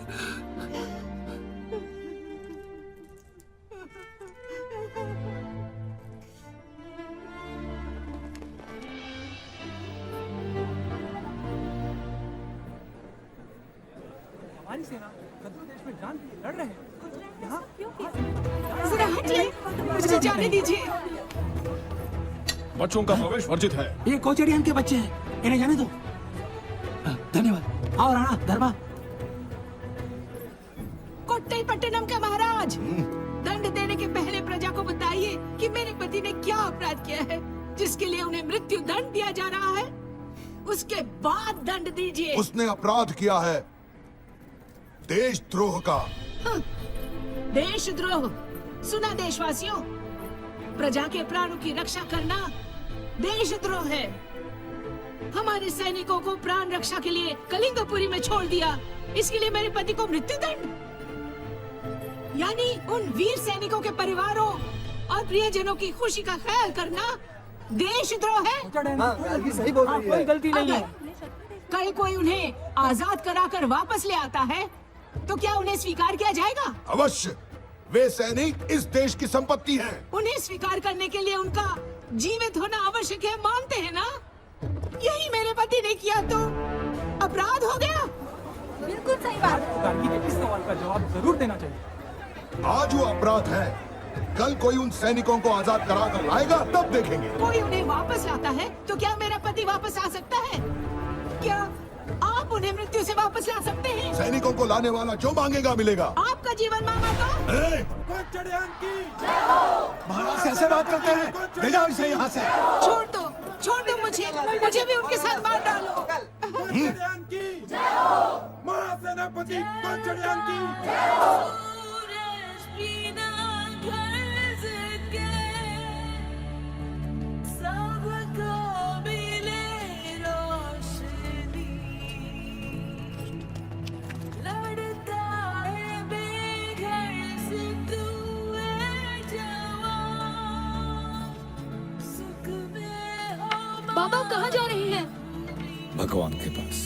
हमारी सेना शत्रु देश में जान के लिए लड़ रहे हैं। यहाँ जरा हटिए, मुझे जाने दीजिए। बच्चों का प्रवेश वर्जित है। ये कोचड़ियन के बच्चे हैं, इन्हें जाने दो। धन्यवाद। आओ राणा, धर्मा। कोट्टईपट्टनम के महाराज, दंड देने के पहले प्रजा को बताइए कि मेरे पति ने क्या अपराध किया है जिसके लिए उन्हें मृत्यु दंड दिया जा रहा है। उसके बाद दंड दीजिए। उसने अपराध किया है देशद्रोह का। देशद्रोह? सुना देशवासियों, प्रजा के प्राणों की रक्षा करना देशद्रोह है। हमारे सैनिकों को प्राण रक्षा के लिए कलिंगपुरी में छोड़ दिया, इसके लिए मेरे पति को मृत्यु दंड? यानी उन वीर सैनिकों के परिवारों और प्रियजनों की खुशी का ख्याल करना देशद्रोह है। सही बोल रही है। कोई गलती नहीं है। कल कोई उन्हें आजाद कराकर वापस ले आता है तो क्या उन्हें स्वीकार किया जाएगा? अवश्य, वे सैनिक इस देश की संपत्ति हैं। उन्हें स्वीकार करने के लिए उनका जीवित होना आवश्यक है, मानते हैं ना? यही मेरे पति ने किया तो अपराध हो गया। बिल्कुल सही बात। गांधी के इस सवाल का जवाब जरूर देना चाहिए। आज वो अपराध है, कल कोई उन सैनिकों को आजाद करा कर लाएगा, तब देखेंगे। कोई उन्हें वापस लाता है तो क्या मेरा पति वापस आ सकता है? क्या आप उन्हें मृत्यु से वापस ला सकते हैं? सैनिकों को लाने वाला जो मांगेगा मिलेगा। आपका जीवन मांगा तो? महाराज कैसे बात करते हैं? ले जाओ इसे यहाँ से। छोड़ दो मुझे भी उनके साथ मार डालो। महासेनापति कोचड़ियान की बाबा कहाँ जा रहे हैं? भगवान के पास।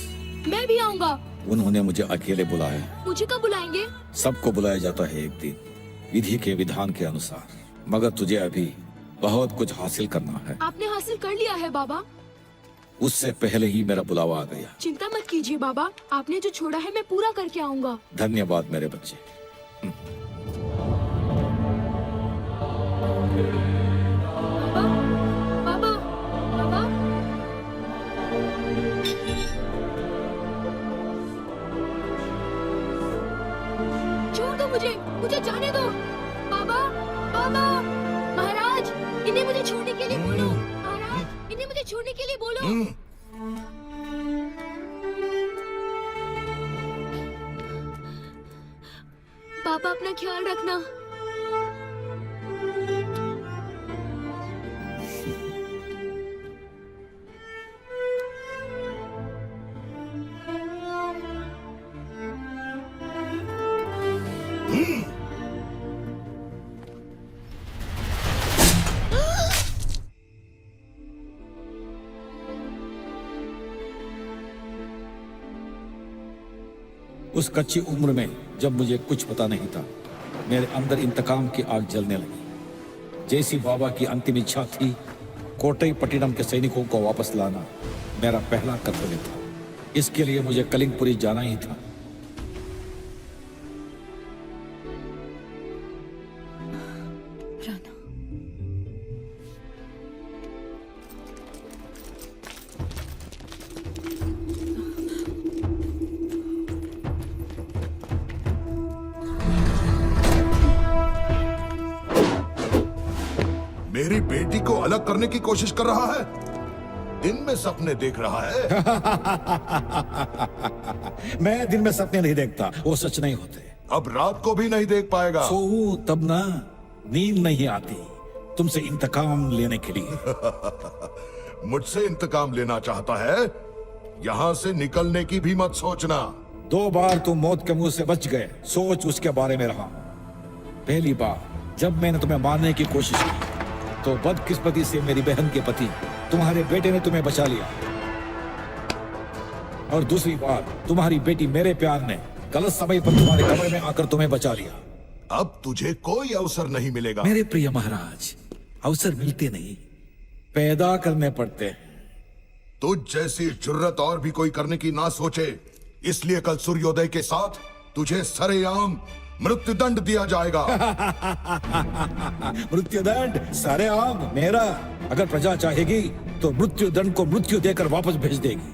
मैं भी आऊँगा। उन्होंने मुझे अकेले बुलाया है। मुझे कब बुलाएंगे? सबको बुलाया जाता है एक दिन, विधि के विधान के अनुसार। मगर तुझे अभी बहुत कुछ हासिल करना है। आपने हासिल कर लिया है बाबा। उससे पहले ही मेरा बुलावा आ गया। चिंता मत कीजिए बाबा, आपने जो छोड़ा है मैं पूरा करके आऊँगा। धन्यवाद मेरे बच्चे। बाबा, बाबा, छोड़ दो मुझे जाने दो। बाबा, बाबा, महाराज, इन्हें मुझे छोड़ने के लिए बोलो। महाराज, इन्हें मुझे छोड़ने के लिए बोलो। पापा अपना ख्याल रखना। उस कच्ची उम्र में जब मुझे कुछ पता नहीं था, मेरे अंदर इंतकाम की आग जलने लगी। जैसी बाबा की अंतिम इच्छा थी, कोट्टईपट्टनम के सैनिकों को वापस लाना मेरा पहला कर्तव्य था। इसके लिए मुझे कलिंगपुरी जाना ही था। राणा, मेरी बेटी को अलग करने की कोशिश कर रहा है। दिन में सपने देख रहा है। मैं दिन में सपने नहीं देखता, वो सच नहीं होते। अब रात को भी नहीं देख पाएगा। सोऊं तब ना, नींद नहीं आती तुमसे इंतकाम लेने के लिए। मुझसे इंतकाम लेना चाहता है? यहाँ से निकलने की भी मत सोचना। 2 बार तुम मौत के मुंह से बच गए, सोच उसके बारे में रहा। पहली बार जब मैंने तुम्हें मारने की कोशिश की तो बदकिस्मती से मेरी बहन के पति तुम्हारे बेटे ने तुम्हें बचा लिया, और दूसरी बार तुम्हारी बेटी मेरे प्यार ने गलत समय पर तुम्हारे कमरे में आकर तुम्हें बचा लिया। अब तुझे कोई अवसर नहीं मिलेगा। मेरे प्रिय महाराज, अवसर मिलते नहीं, पैदा करने पड़ते हैं। तुझ जैसी जुर्रत और भी कोई करने की ना सोचे, इसलिए कल सूर्योदय के साथ तुझे सरेआम मृत्युदंड दिया जाएगा। मृत्युदंड सरेआम मेरा? अगर प्रजा चाहेगी तो मृत्युदंड को मृत्यु देकर वापस भेज देगी।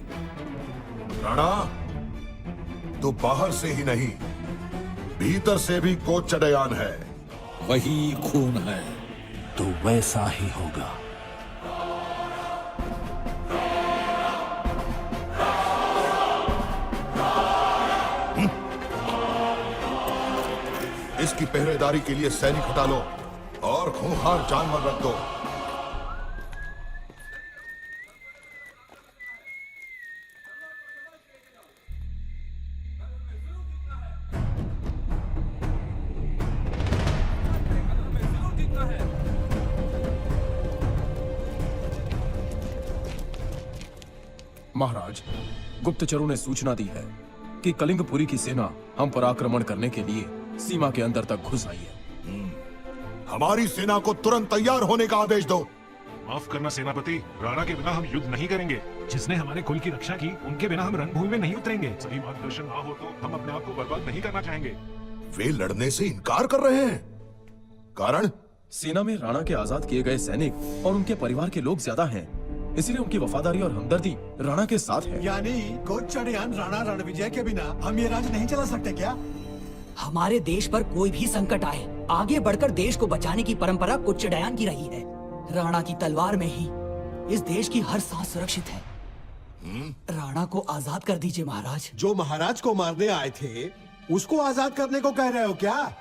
राणा, तू बाहर से ही नहीं, भीतर से भी कोच्चडयान है। वही खून है तो वैसा ही होगा। इसकी पहरेदारी के लिए सैनिक हटा लो और खूंखार जानवर रख दो। महाराज, गुप्तचरों ने सूचना दी है कि कलिंगपुरी की सेना हम पर आक्रमण करने के लिए सीमा के अंदर तक घुस आई है। हमारी सेना को तुरंत तैयार होने का आदेश दो। माफ करना सेनापति, राणा के बिना हम युद्ध नहीं करेंगे। जिसने हमारे कुल की रक्षा की, उनके बिना हम रणभूमि में नहीं उतरेंगे। सही मार्गदर्शन ना हो तो हम अपने आप को बर्बाद नहीं करना चाहेंगे। वे लड़ने से इनकार कर रहे हैं। कारण? सेना में राणा के आजाद किए गए सैनिक और उनके परिवार के लोग ज्यादा हैं, इसलिए उनकी वफादारी और हमदर्दी राणा के साथ है। यानी कोच्चडयान राणा रणविजय के बिना हम ये राज्य नहीं चला सकते क्या? हमारे देश पर कोई भी संकट आए, आगे बढ़कर देश को बचाने की परंपरा कोच्चडयान की रही है। राणा की तलवार में ही इस देश की हर सांस सुरक्षित है। राणा को आजाद कर दीजिए महाराज। जो महाराज को मारने आए थे उसको आजाद करने को कह रहे हो क्या?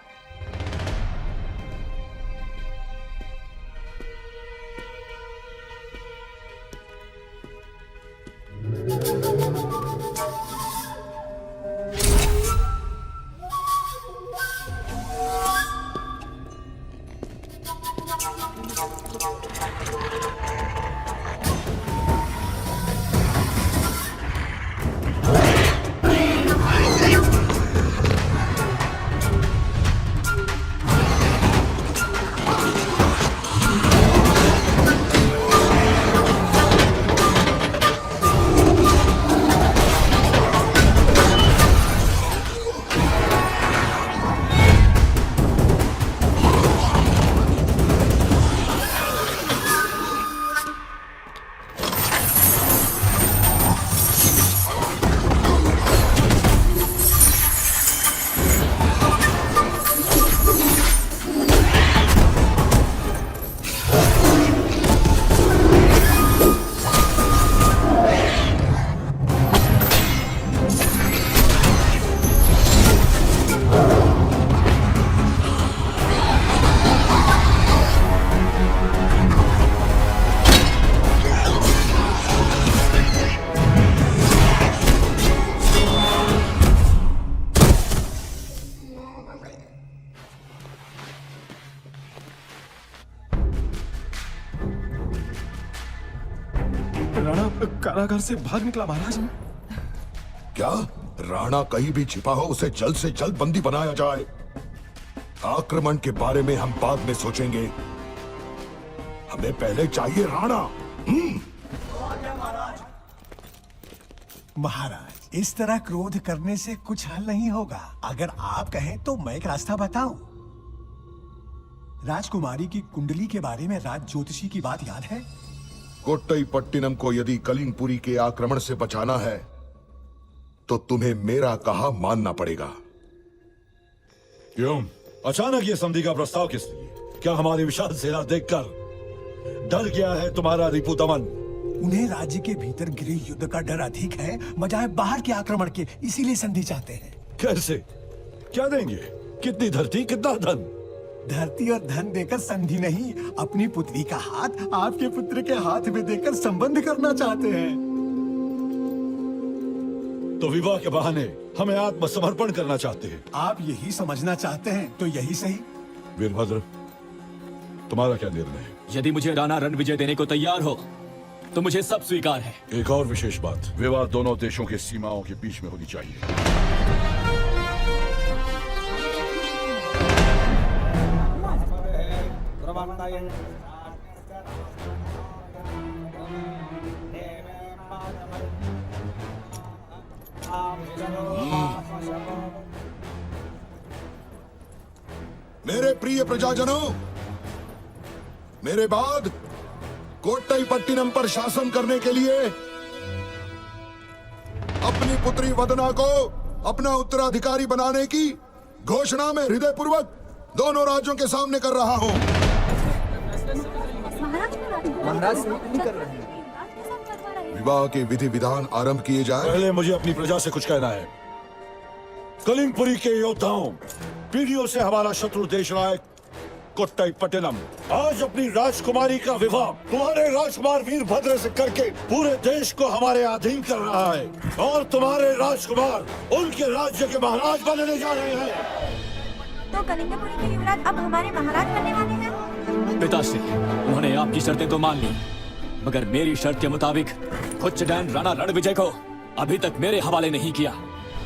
राणा कारागार से भाग निकला महाराज। क्या राणा कहीं भी छिपा हो उसे जल्द से जल्द बंदी बनाया जाए। आक्रमण के बारे में हम बाद में सोचेंगे, हमें पहले चाहिए राणा। महाराज, इस तरह क्रोध करने से कुछ हल नहीं होगा। अगर आप कहें तो मैं एक रास्ता बताऊं। राजकुमारी की कुंडली के बारे में राज ज्योतिषी की बात याद है? कोट्टईपट्टिनम को यदि कलिंगपुरी के आक्रमण से बचाना है तो तुम्हें मेरा कहा मानना पड़ेगा। क्यों अचानक ये संधि का प्रस्ताव किस लिए? क्या हमारी विशाल सेना देखकर डर गया है तुम्हारा रिपु दमन? उन्हें राज्य के भीतर गृह युद्ध का डर अधिक है बजाय बाहर के आक्रमण के, इसीलिए संधि चाहते हैं। कैसे? क्या देंगे? कितनी धरती, कितना धन? धरती और धन देकर संधि नहीं, अपनी पुत्री का हाथ आपके पुत्र के हाथ में देकर संबंध करना चाहते हैं। तो विवाह के बहाने हमें आत्मसमर्पण करना चाहते हैं। आप यही समझना चाहते हैं तो यही सही। वीरभद्र, तुम्हारा क्या निर्णय है? यदि मुझे राणा रणविजय देने को तैयार हो तो मुझे सब स्वीकार है। एक और विशेष बात, विवाह दोनों देशों की सीमाओं के बीच में होनी चाहिए। मेरे प्रिय प्रजाजनों, मेरे बाद कोट्टईपट्टिनम पर शासन करने के लिए अपनी पुत्री वदना को अपना उत्तराधिकारी बनाने की घोषणा में हृदयपूर्वक दोनों राज्यों के सामने कर रहा हूं। विवाह के विधि विधान आरंभ किए जाए। पहले मुझे अपनी प्रजा से कुछ कहना है। कलिंगपुरी के योद्धाओं, पीढ़ियों से हमारा शत्रु देश रहा है कोट्टईपट्टिनम, आज अपनी राजकुमारी का विवाह तुम्हारे राजकुमार वीरभद्र से करके पूरे देश को हमारे अधीन कर रहा है, और तुम्हारे राजकुमार उनके राज्य के महाराज बनने जा रहे हैं। तो कलिंगपुरी के युवराज अब हमारे महाराज बनने वाले हैं? पिताश्री, उन्होंने आपकी शर्तें तो मान ली, मगर मेरी शर्त के मुताबिक कोच्चीडैन राणा रणविजय को अभी तक मेरे हवाले नहीं किया।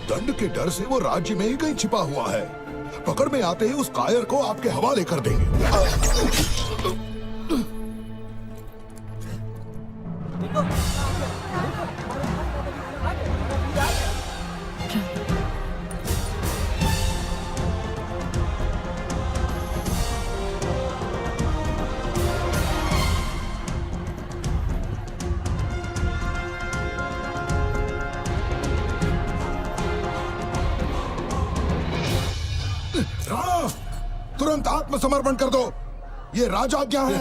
दंड के डर से वो राज्य में ही कहीं छिपा हुआ है। पकड़ में आते ही उस कायर को आपके हवाले कर देंगे। तुरंत आत्मसमर्पण कर दो, ये राजा क्या है?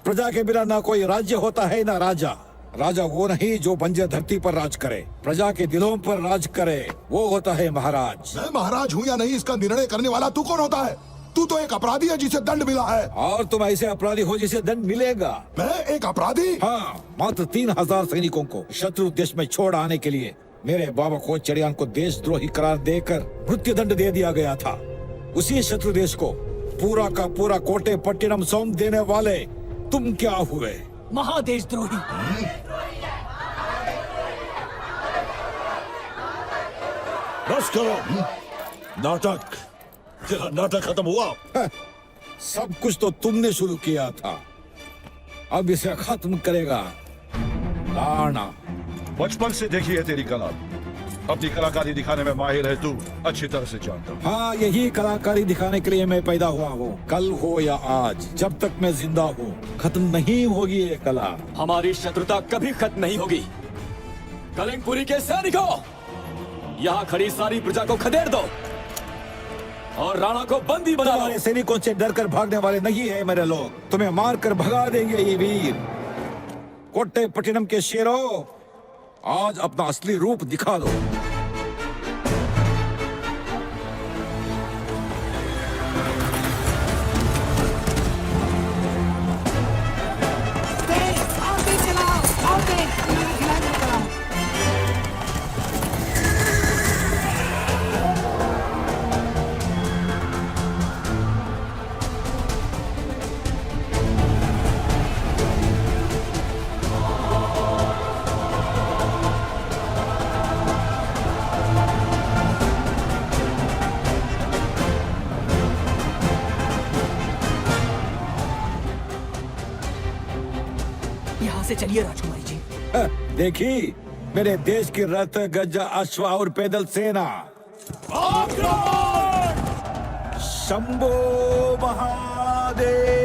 प्रजा के बिना ना कोई राज्य होता है ना राजा। राजा वो नहीं जो बंजर धरती पर राज करे, प्रजा के दिलों पर राज करे, वो होता है महाराज। मैं महाराज हूँ या नहीं इसका निर्णय करने वाला तू कौन होता है? तू तो एक अपराधी है जिसे दंड मिला है। और तुम ऐसे अपराधी हो जिसे दंड मिलेगा। मैं एक अपराधी? हाँ, मात्र 3000 सैनिकों को शत्रु देश में छोड़ आने के लिए मेरे बाबा कोच्चीडैन को देशद्रोही करार देकर मृत्यु दंड दे दिया गया था। उसी शत्रु देश को पूरा का पूरा कोट्टईपट्टिनम सौंप देने वाले तुम क्या हुए? महादेशद्रोही। बस करो नाटक, तेरा नाटक खत्म हुआ। सब कुछ तो तुमने शुरू किया था, अब इसे खत्म करेगा राणा। बचपन से देखी है तेरी कला, अपनी कलाकारी दिखाने में माहिर है, तू अच्छी तरह से जानता हूँ। हाँ, यही कलाकारी दिखाने के लिए मैं पैदा हुआ हूँ। कल हो या आज, जब तक मैं जिंदा हूँ खत्म नहीं होगी ये कला। हमारी शत्रुता कभी खत्म नहीं होगी। कलिंगपुरी के सैनिकों, यहाँ खड़ी सारी प्रजा को खदेड़ दो और राणा को बंदी बना लो। सैनिकों से डरकर भागने वाले नहीं है मेरे लोग, तुम्हें मार कर भगा देंगे ये वीर। कोट्टईपट्टिनम के शेरों, आज अपना असली रूप दिखा दो। यहाँ से चलिए राजकुमारी जी। देखी मेरे देश की रथ गज अश्व और पैदल सेना। शंभो महादेव।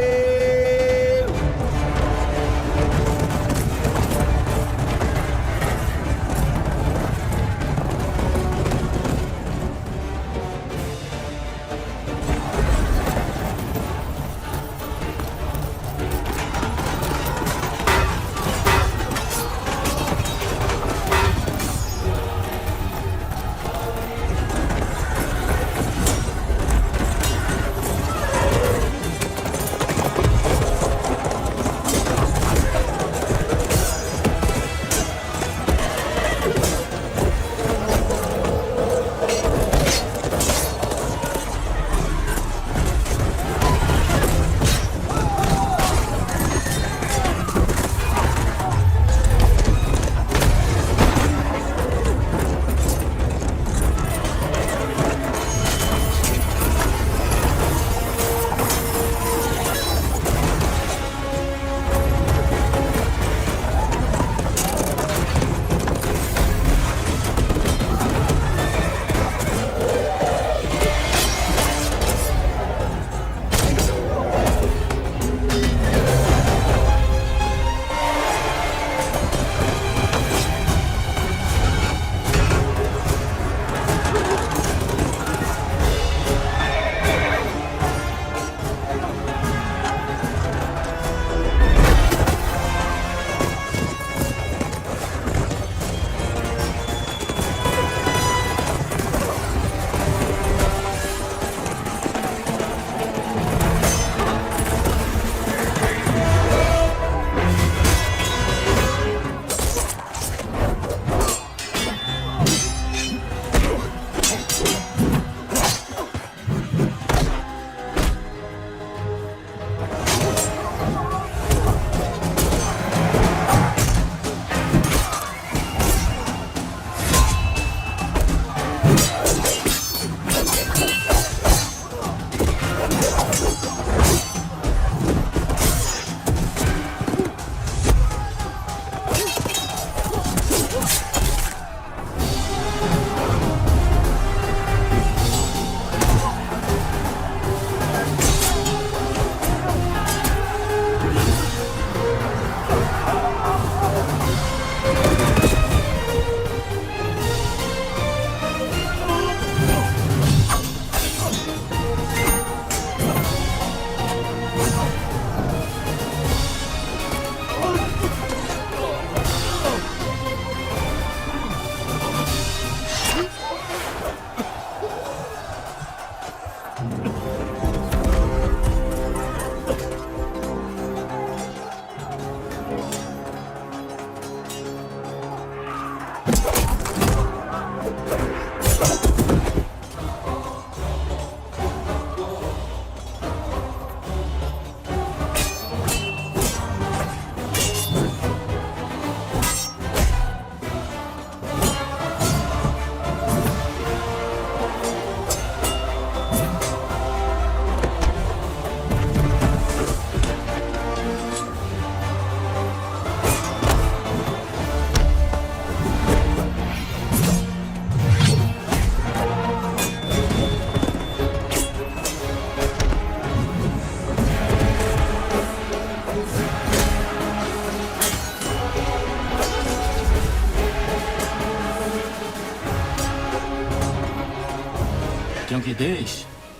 क्योंकि देश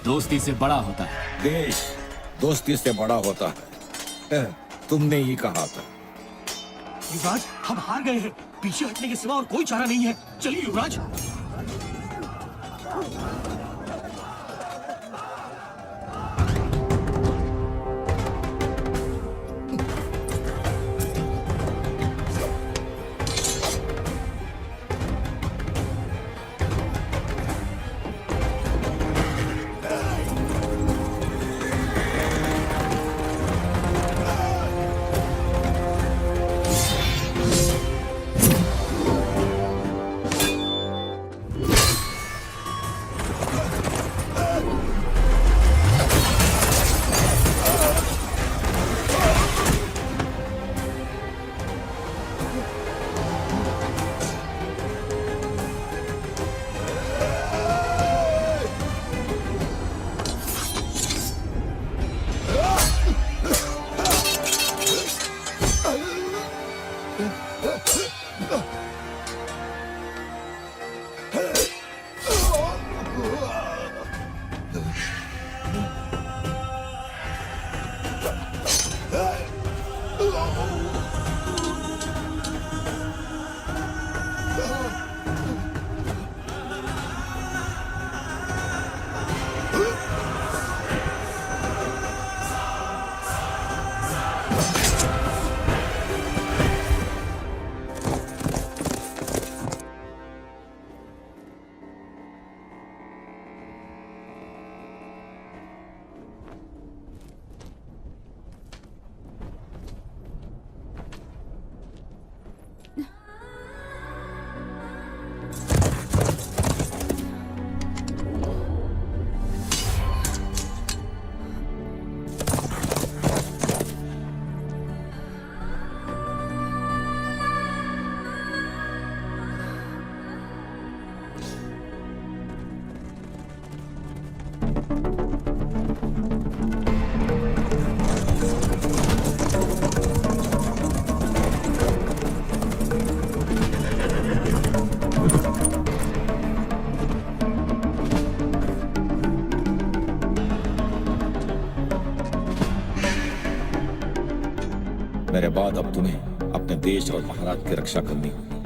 दोस्ती से बड़ा होता है। देश दोस्ती से बड़ा होता है, तुमने ही कहा था। युवराज, हम हार गए हैं। पीछे हटने के सिवा और कोई चारा नहीं है। चलिए युवराज। मेरे बाद अब तुम्हें अपने देश और महाराज की रक्षा करनी होगी।